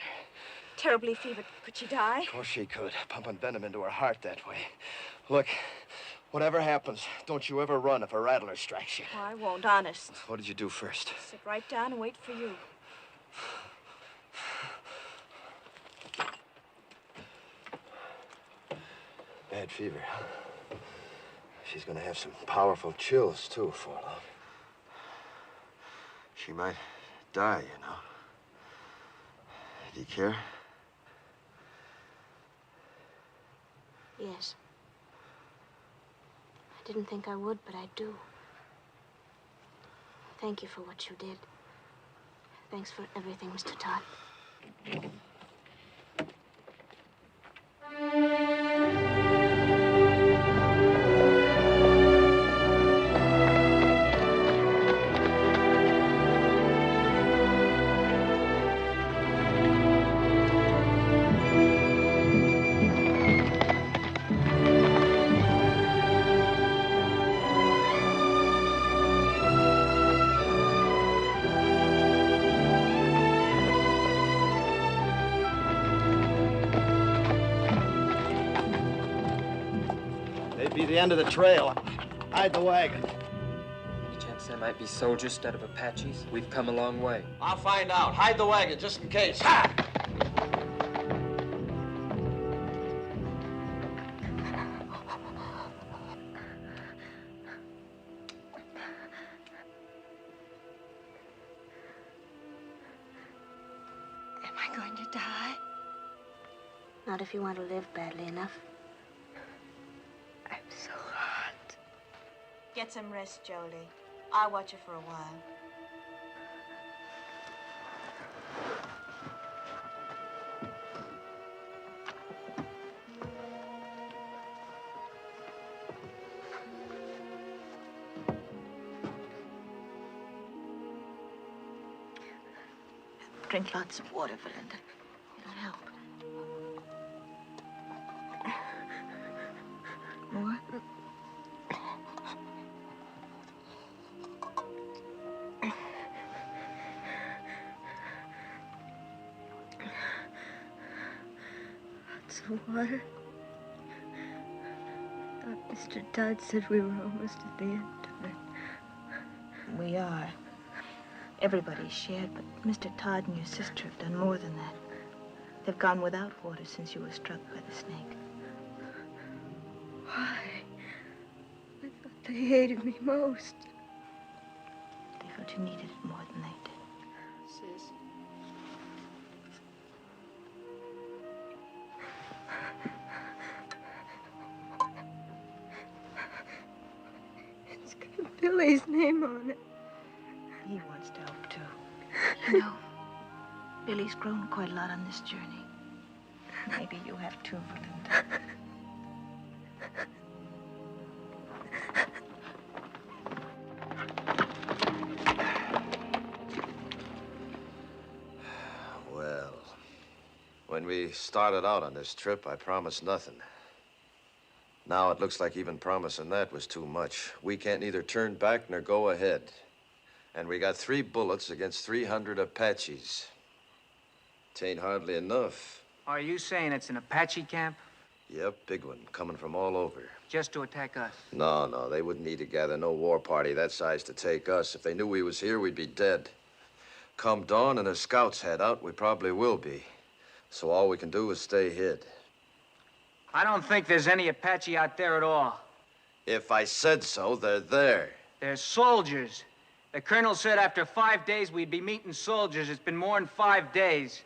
Terribly fevered. Could she die? Of course she could. Pumping venom into her heart that way. Look, whatever happens, don't you ever run if a rattler strikes you. Oh, I won't, honest. What did you do first? Sit right down and wait for you. Bad fever, huh? She's gonna have some powerful chills, too, before long. She might die, you know. Do you care? Yes. I didn't think I would, but I do. Thank you for what you did. Thanks for everything, Mr. Todd. The end of the trail. Hide the wagon. Any chance there might be soldiers instead of Apaches? We've come a long way. I'll find out. Hide the wagon just in case. Ha! Am I going to die? Not if you want to live badly enough. I'm so hot. Get some rest, Jolie. I'll watch you for a while. Drink lots of water, Belinda. It'll help. More? Lots of water. I thought Mr. Todd said we were almost at the end of it. We are. Everybody's shared, but Mr. Todd and your sister have done more than that. They've gone without water since you were struck by the snake. Why? I thought they hated me most. They felt you needed it more than they did. Sis. It's got Billy's name on it. He wants to help, too. You know, Billy's grown quite a lot on this journey. Maybe you have too, Belinda. Well, when we started out on this trip, I promised nothing. Now it looks like even promising that was too much. We can't neither turn back nor go ahead. And we got 3 bullets against 300 Apaches. It ain't hardly enough. Are you saying it's an Apache camp? Yep, big one, coming from all over. Just to attack us? No, they wouldn't need to gather no war party that size to take us. If they knew we was here, we'd be dead. Come dawn and the scouts head out, we probably will be. So all we can do is stay hid. I don't think there's any Apache out there at all. If I said so, they're there. They're soldiers. The colonel said after 5 days we'd be meeting soldiers. It's been more than 5 days.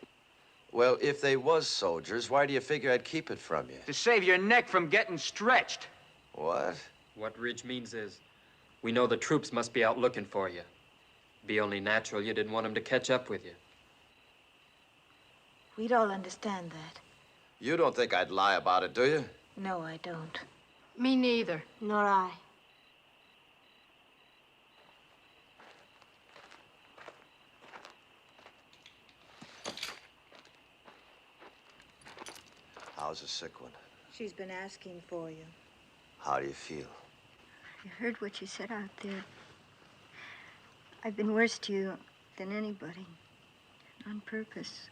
Well, if they was soldiers, why do you figure I'd keep it from you? To save your neck from getting stretched. What? What Ridge means is, we know the troops must be out looking for you. Be only natural you didn't want them to catch up with you. We'd all understand that. You don't think I'd lie about it, do you? No, I don't. Me neither. Nor I. How's the sick one? She's been asking for you. How do you feel? I heard what you said out there. I've been worse to you than anybody. On purpose.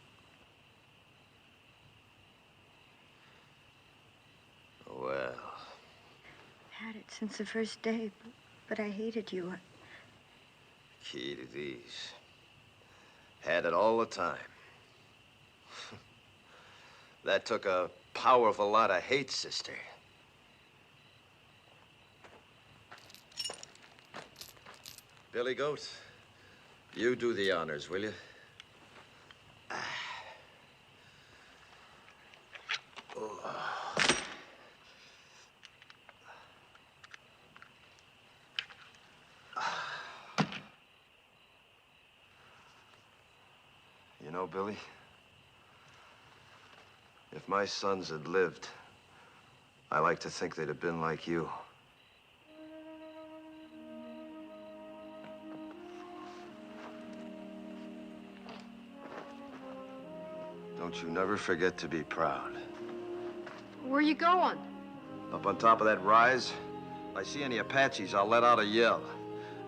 Well... I've had it since the first day, but I hated you. Key to these. Had it all the time. That took a powerful lot of hate, sister. Billy Goat, you do the honors, will you? You know, Billy, if my sons had lived, I like to think they'd have been like you. Don't you never forget to be proud. Where you going? Up on top of that rise, if I see any Apaches, I'll let out a yell.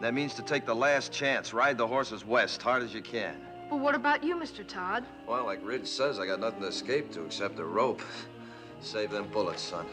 That means to take the last chance, ride the horses west, hard as you can. Well, what about you, Mr. Todd? Well, like Ridge says, I got nothing to escape to except a rope. Save them bullets, son.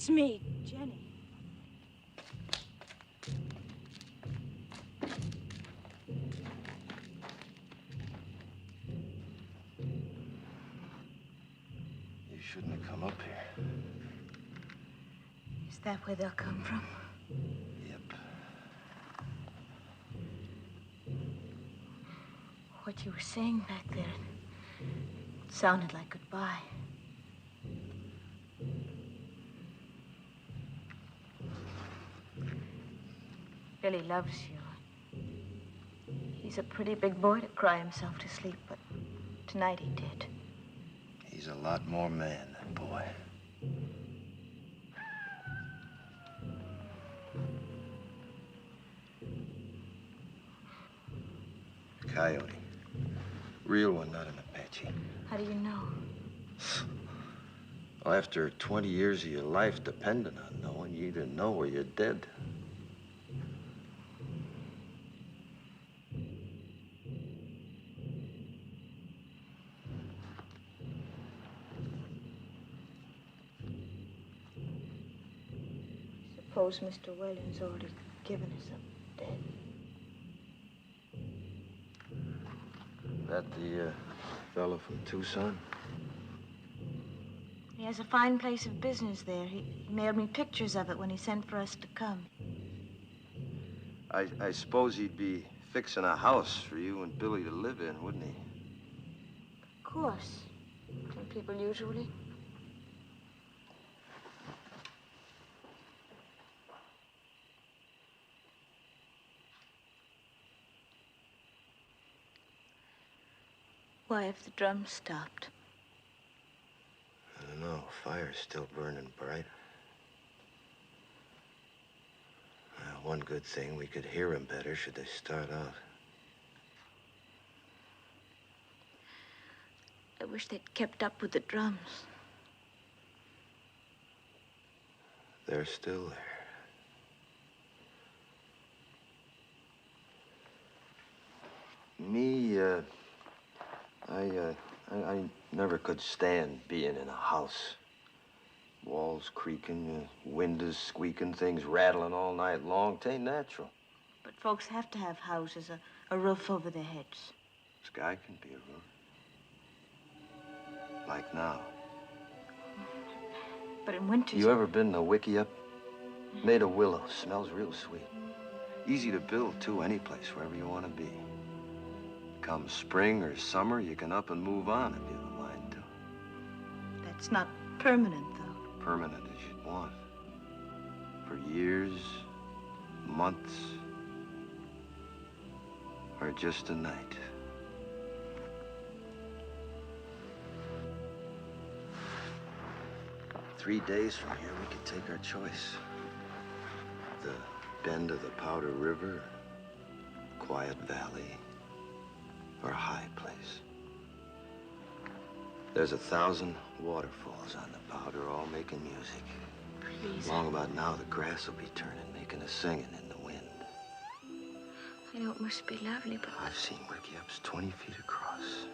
It's me, Jenny. You shouldn't have come up here. Is that where they'll come from? Yep. What you were saying back there sounded like goodbye. Billy loves you. He's a pretty big boy to cry himself to sleep, but tonight he did. He's a lot more man than boy. Coyote. Real one, not an Apache. How do you know? Well, after 20 years of your life depending on knowing, you either know or you're dead. Suppose Mr. Whalen's already given us up dead. That the fellow from Tucson? He has a fine place of business there. He mailed me pictures of it when he sent for us to come. I suppose he'd be fixing a house for you and Billy to live in, wouldn't he? Of course. Don't people usually? Why have the drums stopped? I don't know. Fire's still burning bright. One good thing, we could hear them better should they start out. I wish they'd kept up with the drums. They're still there. Me, I never could stand being in a house. Walls creaking, windows squeaking, things rattling all night long. 'Tain't natural. But folks have to have houses, a roof over their heads. Sky can be a roof. Like now. But in winter... You ever been to Wickiup? Made of willow. Smells real sweet. Easy to build, too, any place, wherever you want to be. Come spring or summer, you can up and move on if you have a mind to. That's not permanent, though. Permanent as you'd want. For years, months, or just a night. Three days from here, we could take our choice. The bend of the Powder River, quiet valley, or a high place. There's 1,000 waterfalls on the Powder, all making music. Please. Long about now, the grass will be turning, making a singing in the wind. I know it must be lovely, but... I've seen Wickiups 20 feet across,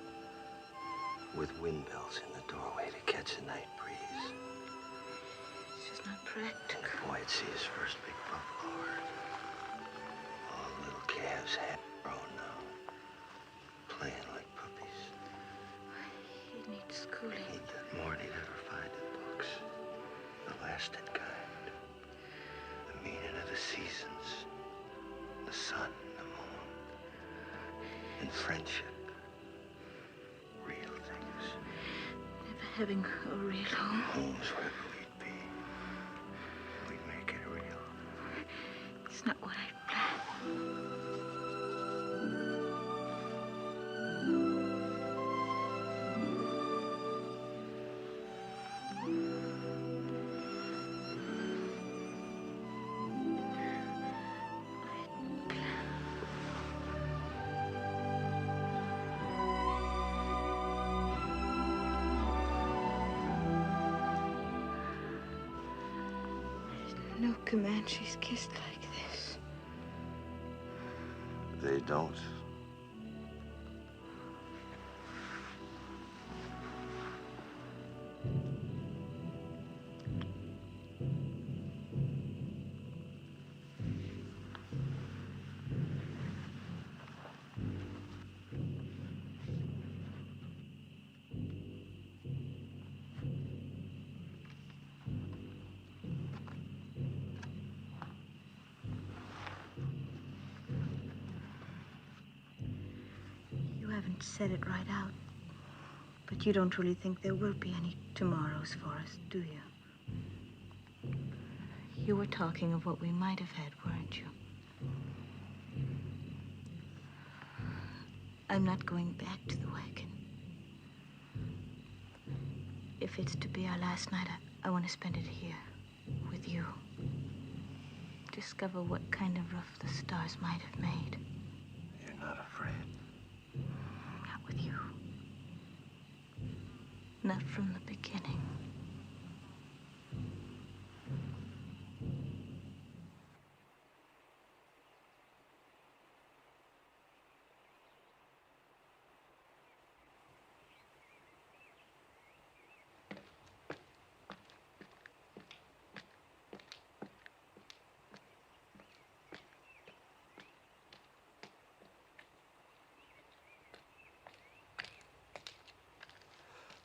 with windmills in the doorway to catch a night breeze. It's just not practical. And the boy'd see his first big buffalo herd. All the little calves half grown now, playing like puppies. He needs schooling. He'd get more than he'd ever find in books. The lasted kind. The meaning of the seasons. The sun, the moon. And friendship. Real things. Never having a real home. Home's where we'd be. We'd make it real. It's not what I planned. No Comanches kissed like this. They don't. You haven't said it right out, but you don't really think there will be any tomorrows for us, do you? You were talking of what we might have had, weren't you? I'm not going back to the wagon. If it's to be our last night, I want to spend it here, with you. Discover what kind of roof the stars might have made. You're not afraid. Not with you. Not from the beginning.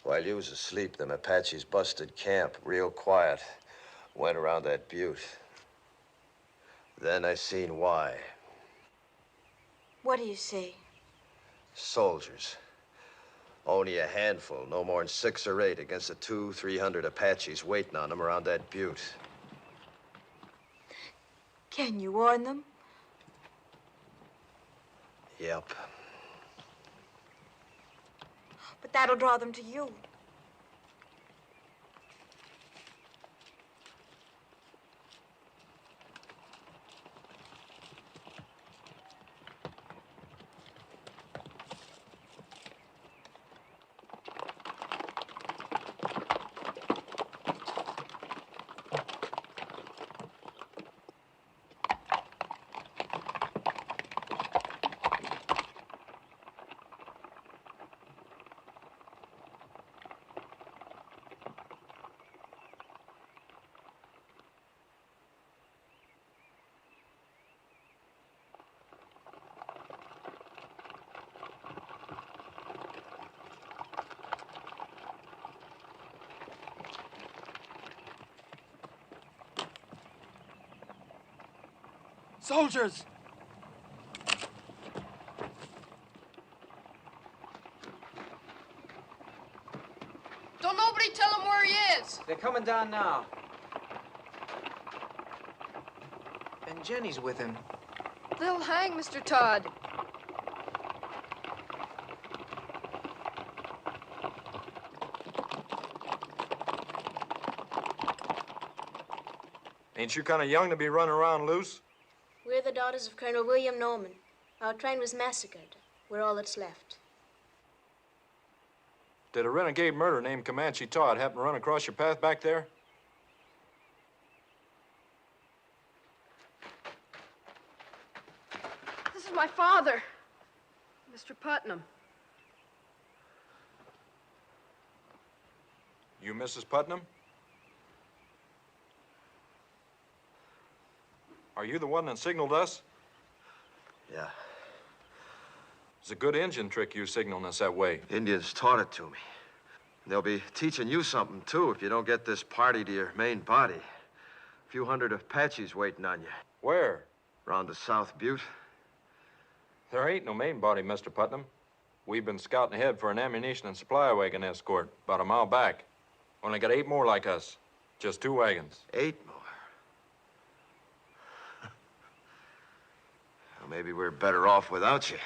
While you was asleep, them Apaches busted camp real quiet. Went around that butte. Then I seen why. What do you see? Soldiers. Only a handful, no more than 6 or 8 against the 200-300 Apaches waiting on them around that butte. Can you warn them? Yep. But that'll draw them to you. Soldiers! Don't nobody tell him where he is. They're coming down now. And Jenny's with him. They'll hang Mr. Todd. Ain't you kind of young to be running around loose? We're the daughters of Colonel William Norman. Our train was massacred. We're all that's left. Did a renegade murderer named Comanche Todd happen to run across your path back there? This is my father, Mr. Putnam. You Mrs. Putnam? Are you the one that signaled us? Yeah. It's a good Indian trick you signaling us that way. Indians taught it to me. They'll be teaching you something, too, if you don't get this party to your main body. A few hundred Apaches waiting on you. Where? Around the South Butte. There ain't no main body, Mr. Putnam. We've been scouting ahead for an ammunition and supply wagon escort about a mile back. Only got 8 more like us. Just 2 wagons. 8 more? Well, maybe we're better off without you.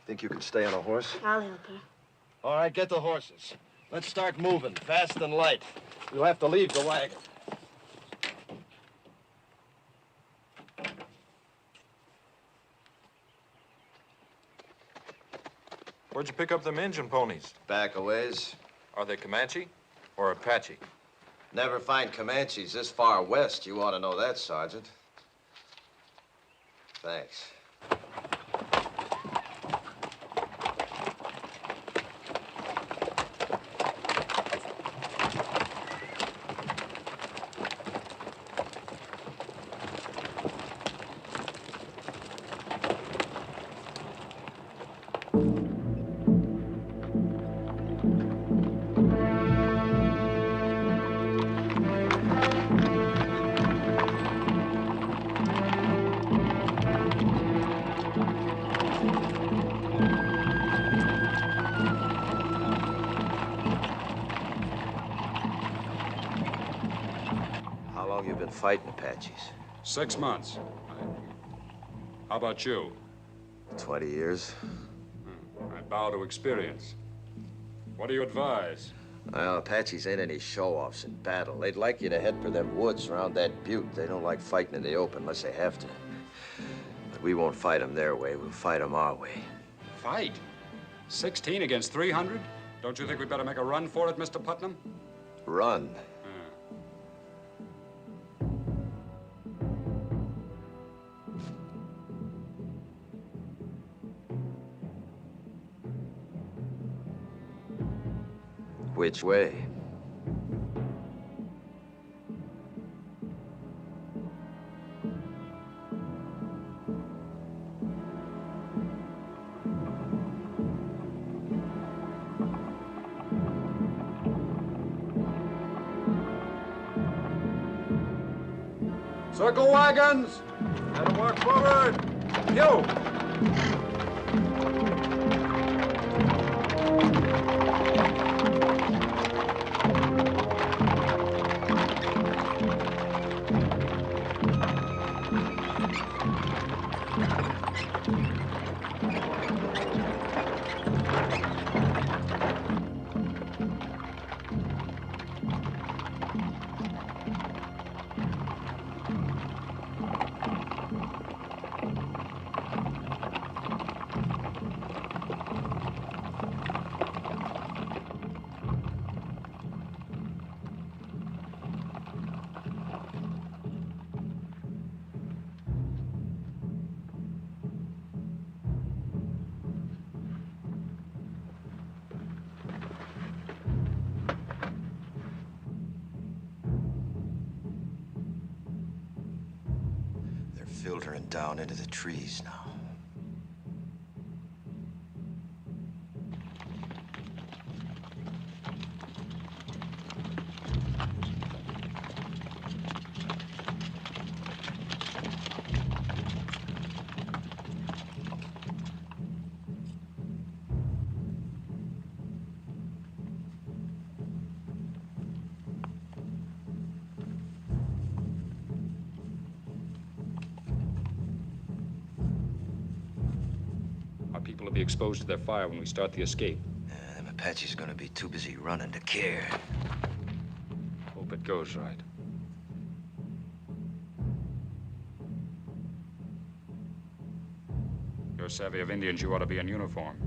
Think you can stay on a horse? I'll help her. All right, get the horses. Let's start moving, fast and light. We'll have to leave the wagon. Where'd you pick up them Injun ponies? Back a ways. Are they Comanche or Apache? Never find Comanches this far west. You ought to know that, Sergeant. Thanks. Fighting Apaches. 6 months. How about you? 20 years. I bow to experience. What do you advise? Well, Apaches ain't any show-offs in battle. They'd like you to head for them woods around that butte. They don't like fighting in the open unless they have to. But we won't fight them their way. We'll fight them our way. Fight? 16 against 300? Don't you think we'd better make a run for it, Mr. Putnam? Run? Which way? Circle wagons! Let them walk forward! You! filtering down into the trees now. People will be exposed to their fire when we start the escape. Them Apaches are gonna be too busy running to care. Hope it goes right. You're savvy of Indians, you ought to be in uniform.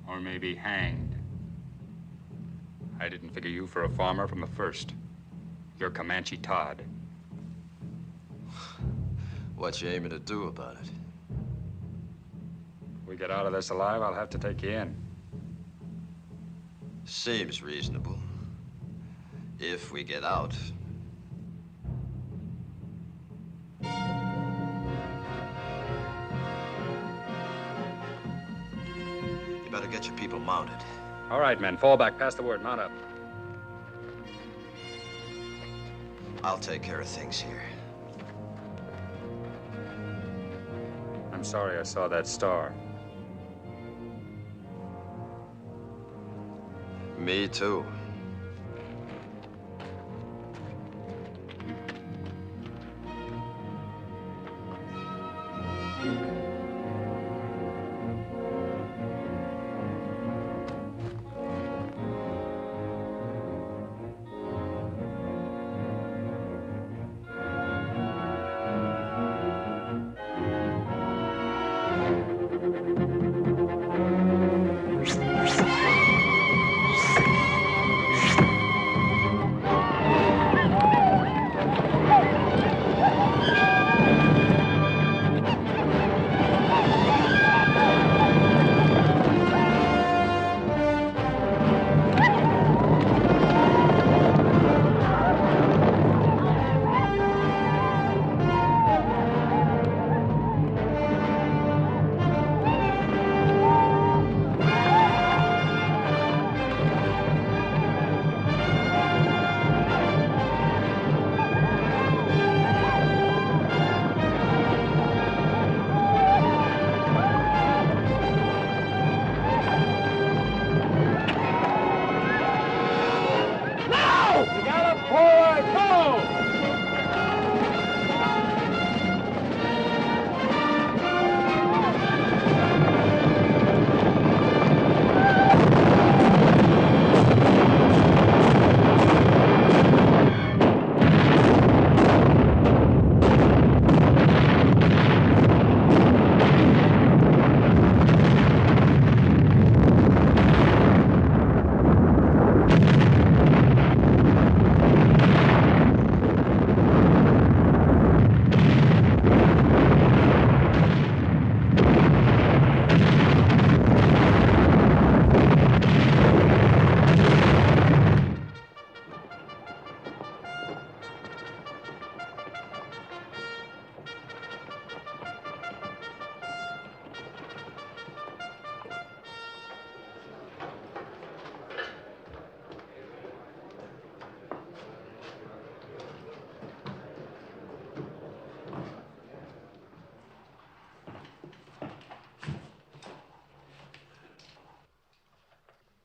Or maybe hanged. I didn't figure you for a farmer from the first. You're Comanche Todd. What you aiming to do about it? If we get out of this alive, I'll have to take you in. Seems reasonable. If we get out. You better get your people mounted. All right, men, fall back. Pass the word. Mount up. I'll take care of things here. I'm sorry I saw that star. Me too.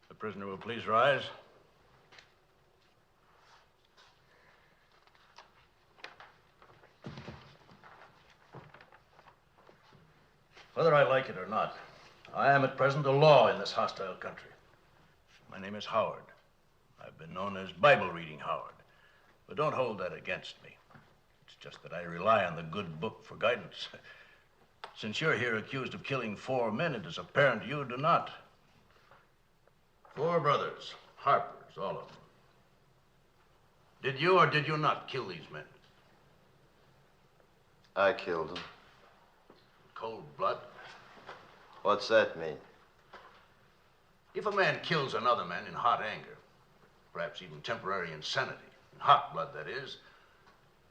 The prisoner will please rise. Whether I like it or not, I am at present a law in this hostile country. My name is Howard. I've been known as Bible-reading Howard, but don't hold that against me. It's just that I rely on the good book for guidance. Since you're here accused of killing 4 men, it is apparent you do not. 4 brothers, Harpers, all of them. Did you or did you not kill these men? I killed them. Cold blood? What's that mean? If a man kills another man in hot anger, perhaps even temporary insanity, Hot blood, that is.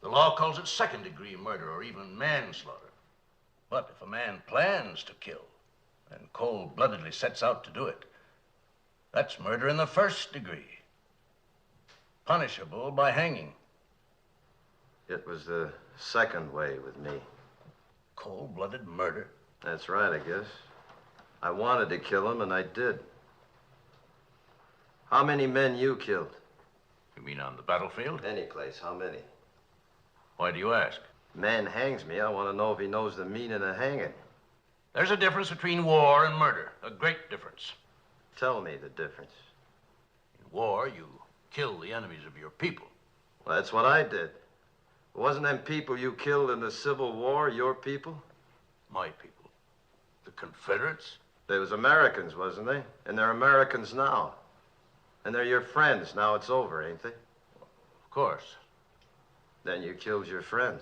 The law calls it second-degree murder or even manslaughter. But if a man plans to kill and cold-bloodedly sets out to do it, that's murder in the first degree, punishable by hanging. It was the second way with me. Cold-blooded murder? That's right, I guess. I wanted to kill him, and I did. How many men you killed? You mean on the battlefield? Any place. How many? Why do you ask? Man hangs me. I want to know if he knows the meaning of hanging. There's a difference between war and murder. A great difference. Tell me the difference. In war, you kill the enemies of your people. Well, that's what I did. Wasn't them people you killed in the Civil War your people? My people. The Confederates? They was Americans, wasn't they? And they're Americans now. And they're your friends. Now it's over, ain't they? Of course. Then you killed your friends.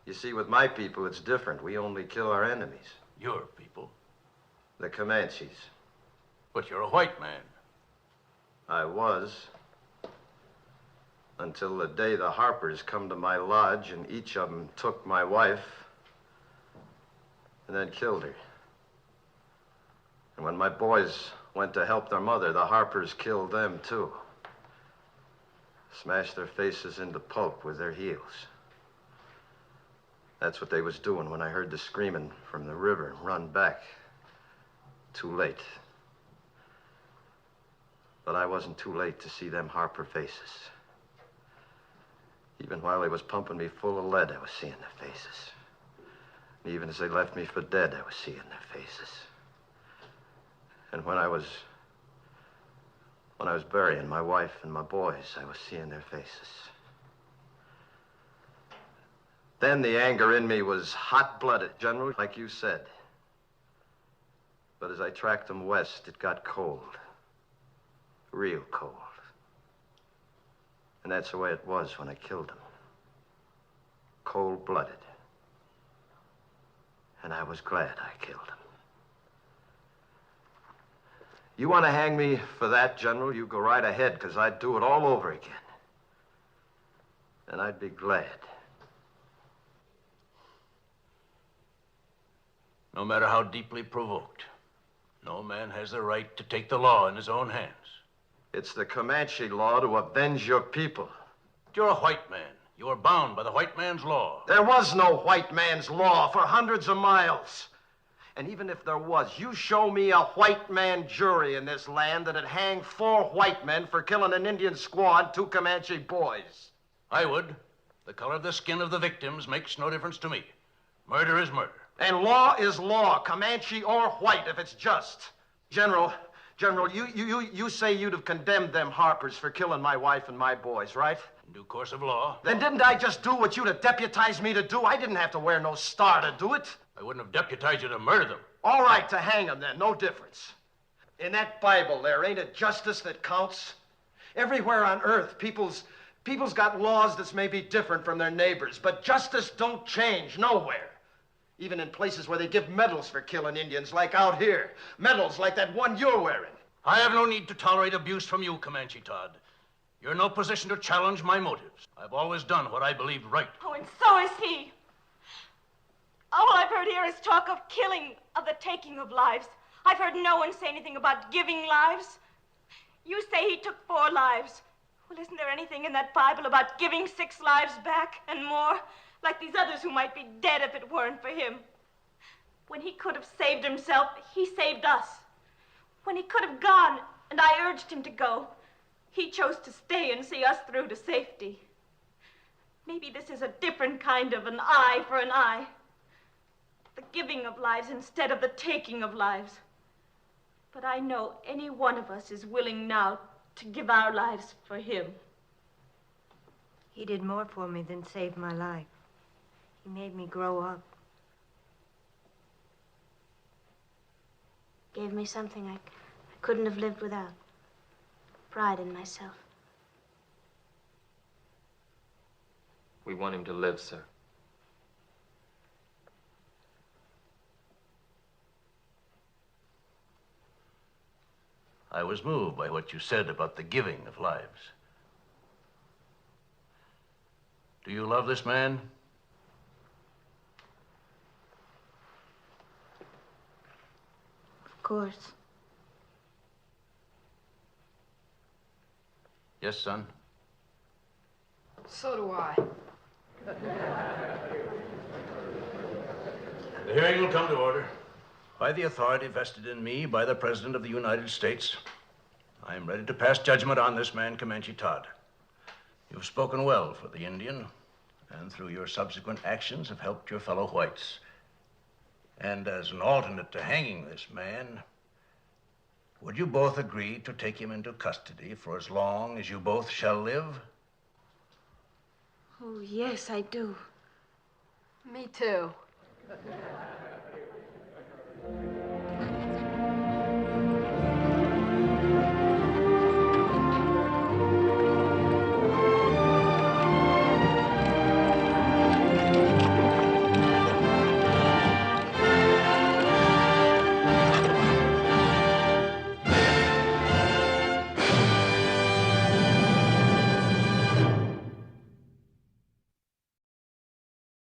You see, with my people, it's different. We only kill our enemies. Your people? The Comanches. But you're a white man. I was. Until the day the Harpers come to my lodge and each of them took my wife and then killed her. And when my boys went to help their mother, the Harpers killed them, too. Smashed their faces into pulp with their heels. That's what they was doing when I heard the screaming from the river and run back. Too late. But I wasn't too late to see them Harper faces. Even while they was pumping me full of lead, I was seeing their faces. And even as they left me for dead, I was seeing their faces. And when I was burying my wife and my boys, I was seeing their faces. Then the anger in me was hot-blooded, General, like you said. But as I tracked them west, it got cold. Real cold. And that's the way it was when I killed them. Cold-blooded. And I was glad I killed them. You want to hang me for that, General, you go right ahead, because I'd do it all over again. And I'd be glad. No matter how deeply provoked, no man has the right to take the law in his own hands. It's the Comanche law to avenge your people. You're a white man. You are bound by the white man's law. There was no white man's law for hundreds of miles. And even if there was, you show me a white man jury in this land that'd hang 4 white men for killing an Indian squaw and 2 Comanche boys. I would. The color of the skin of the victims makes no difference to me. Murder is murder. And law is law, Comanche or white, if it's just. General, you say you'd have condemned them Harpers for killing my wife and my boys, right? In due course of law. Then didn't I just do what you'd have deputized me to do? I didn't have to wear no star to do it. I wouldn't have deputized you to murder them. All right, to hang them then, no difference. In that Bible there, ain't it justice that counts? Everywhere on earth, people's got laws that's maybe different from their neighbors, but justice don't change nowhere. Even in places where they give medals for killing Indians, like out here. Medals like that one you're wearing. I have no need to tolerate abuse from you, Comanche Todd. You're in no position to challenge my motives. I've always done what I believed right. Oh, and so is he. All I've heard here is talk of killing, of the taking of lives. I've heard no one say anything about giving lives. You say he took 4 lives. Well, isn't there anything in that Bible about giving 6 lives back and more? Like these others who might be dead if it weren't for him. When he could have saved himself, he saved us. When he could have gone, and I urged him to go, he chose to stay and see us through to safety. Maybe this is a different kind of an eye for an eye. The giving of lives instead of the taking of lives. But I know any one of us is willing now to give our lives for him. He did more for me than save my life. He made me grow up. Gave me something I couldn't have lived without. Pride in myself. We want him to live, sir. I was moved by what you said about the giving of lives. Do you love this man? Of course. Yes, son. So do I. The hearing will come to order. By the authority vested in me by the President of the United States, I am ready to pass judgment on this man, Comanche Todd. You've spoken well for the Indian, and through your subsequent actions have helped your fellow whites. And as an alternate to hanging this man, would you both agree to take him into custody for as long as you both shall live? Oh, yes, I do. Me too.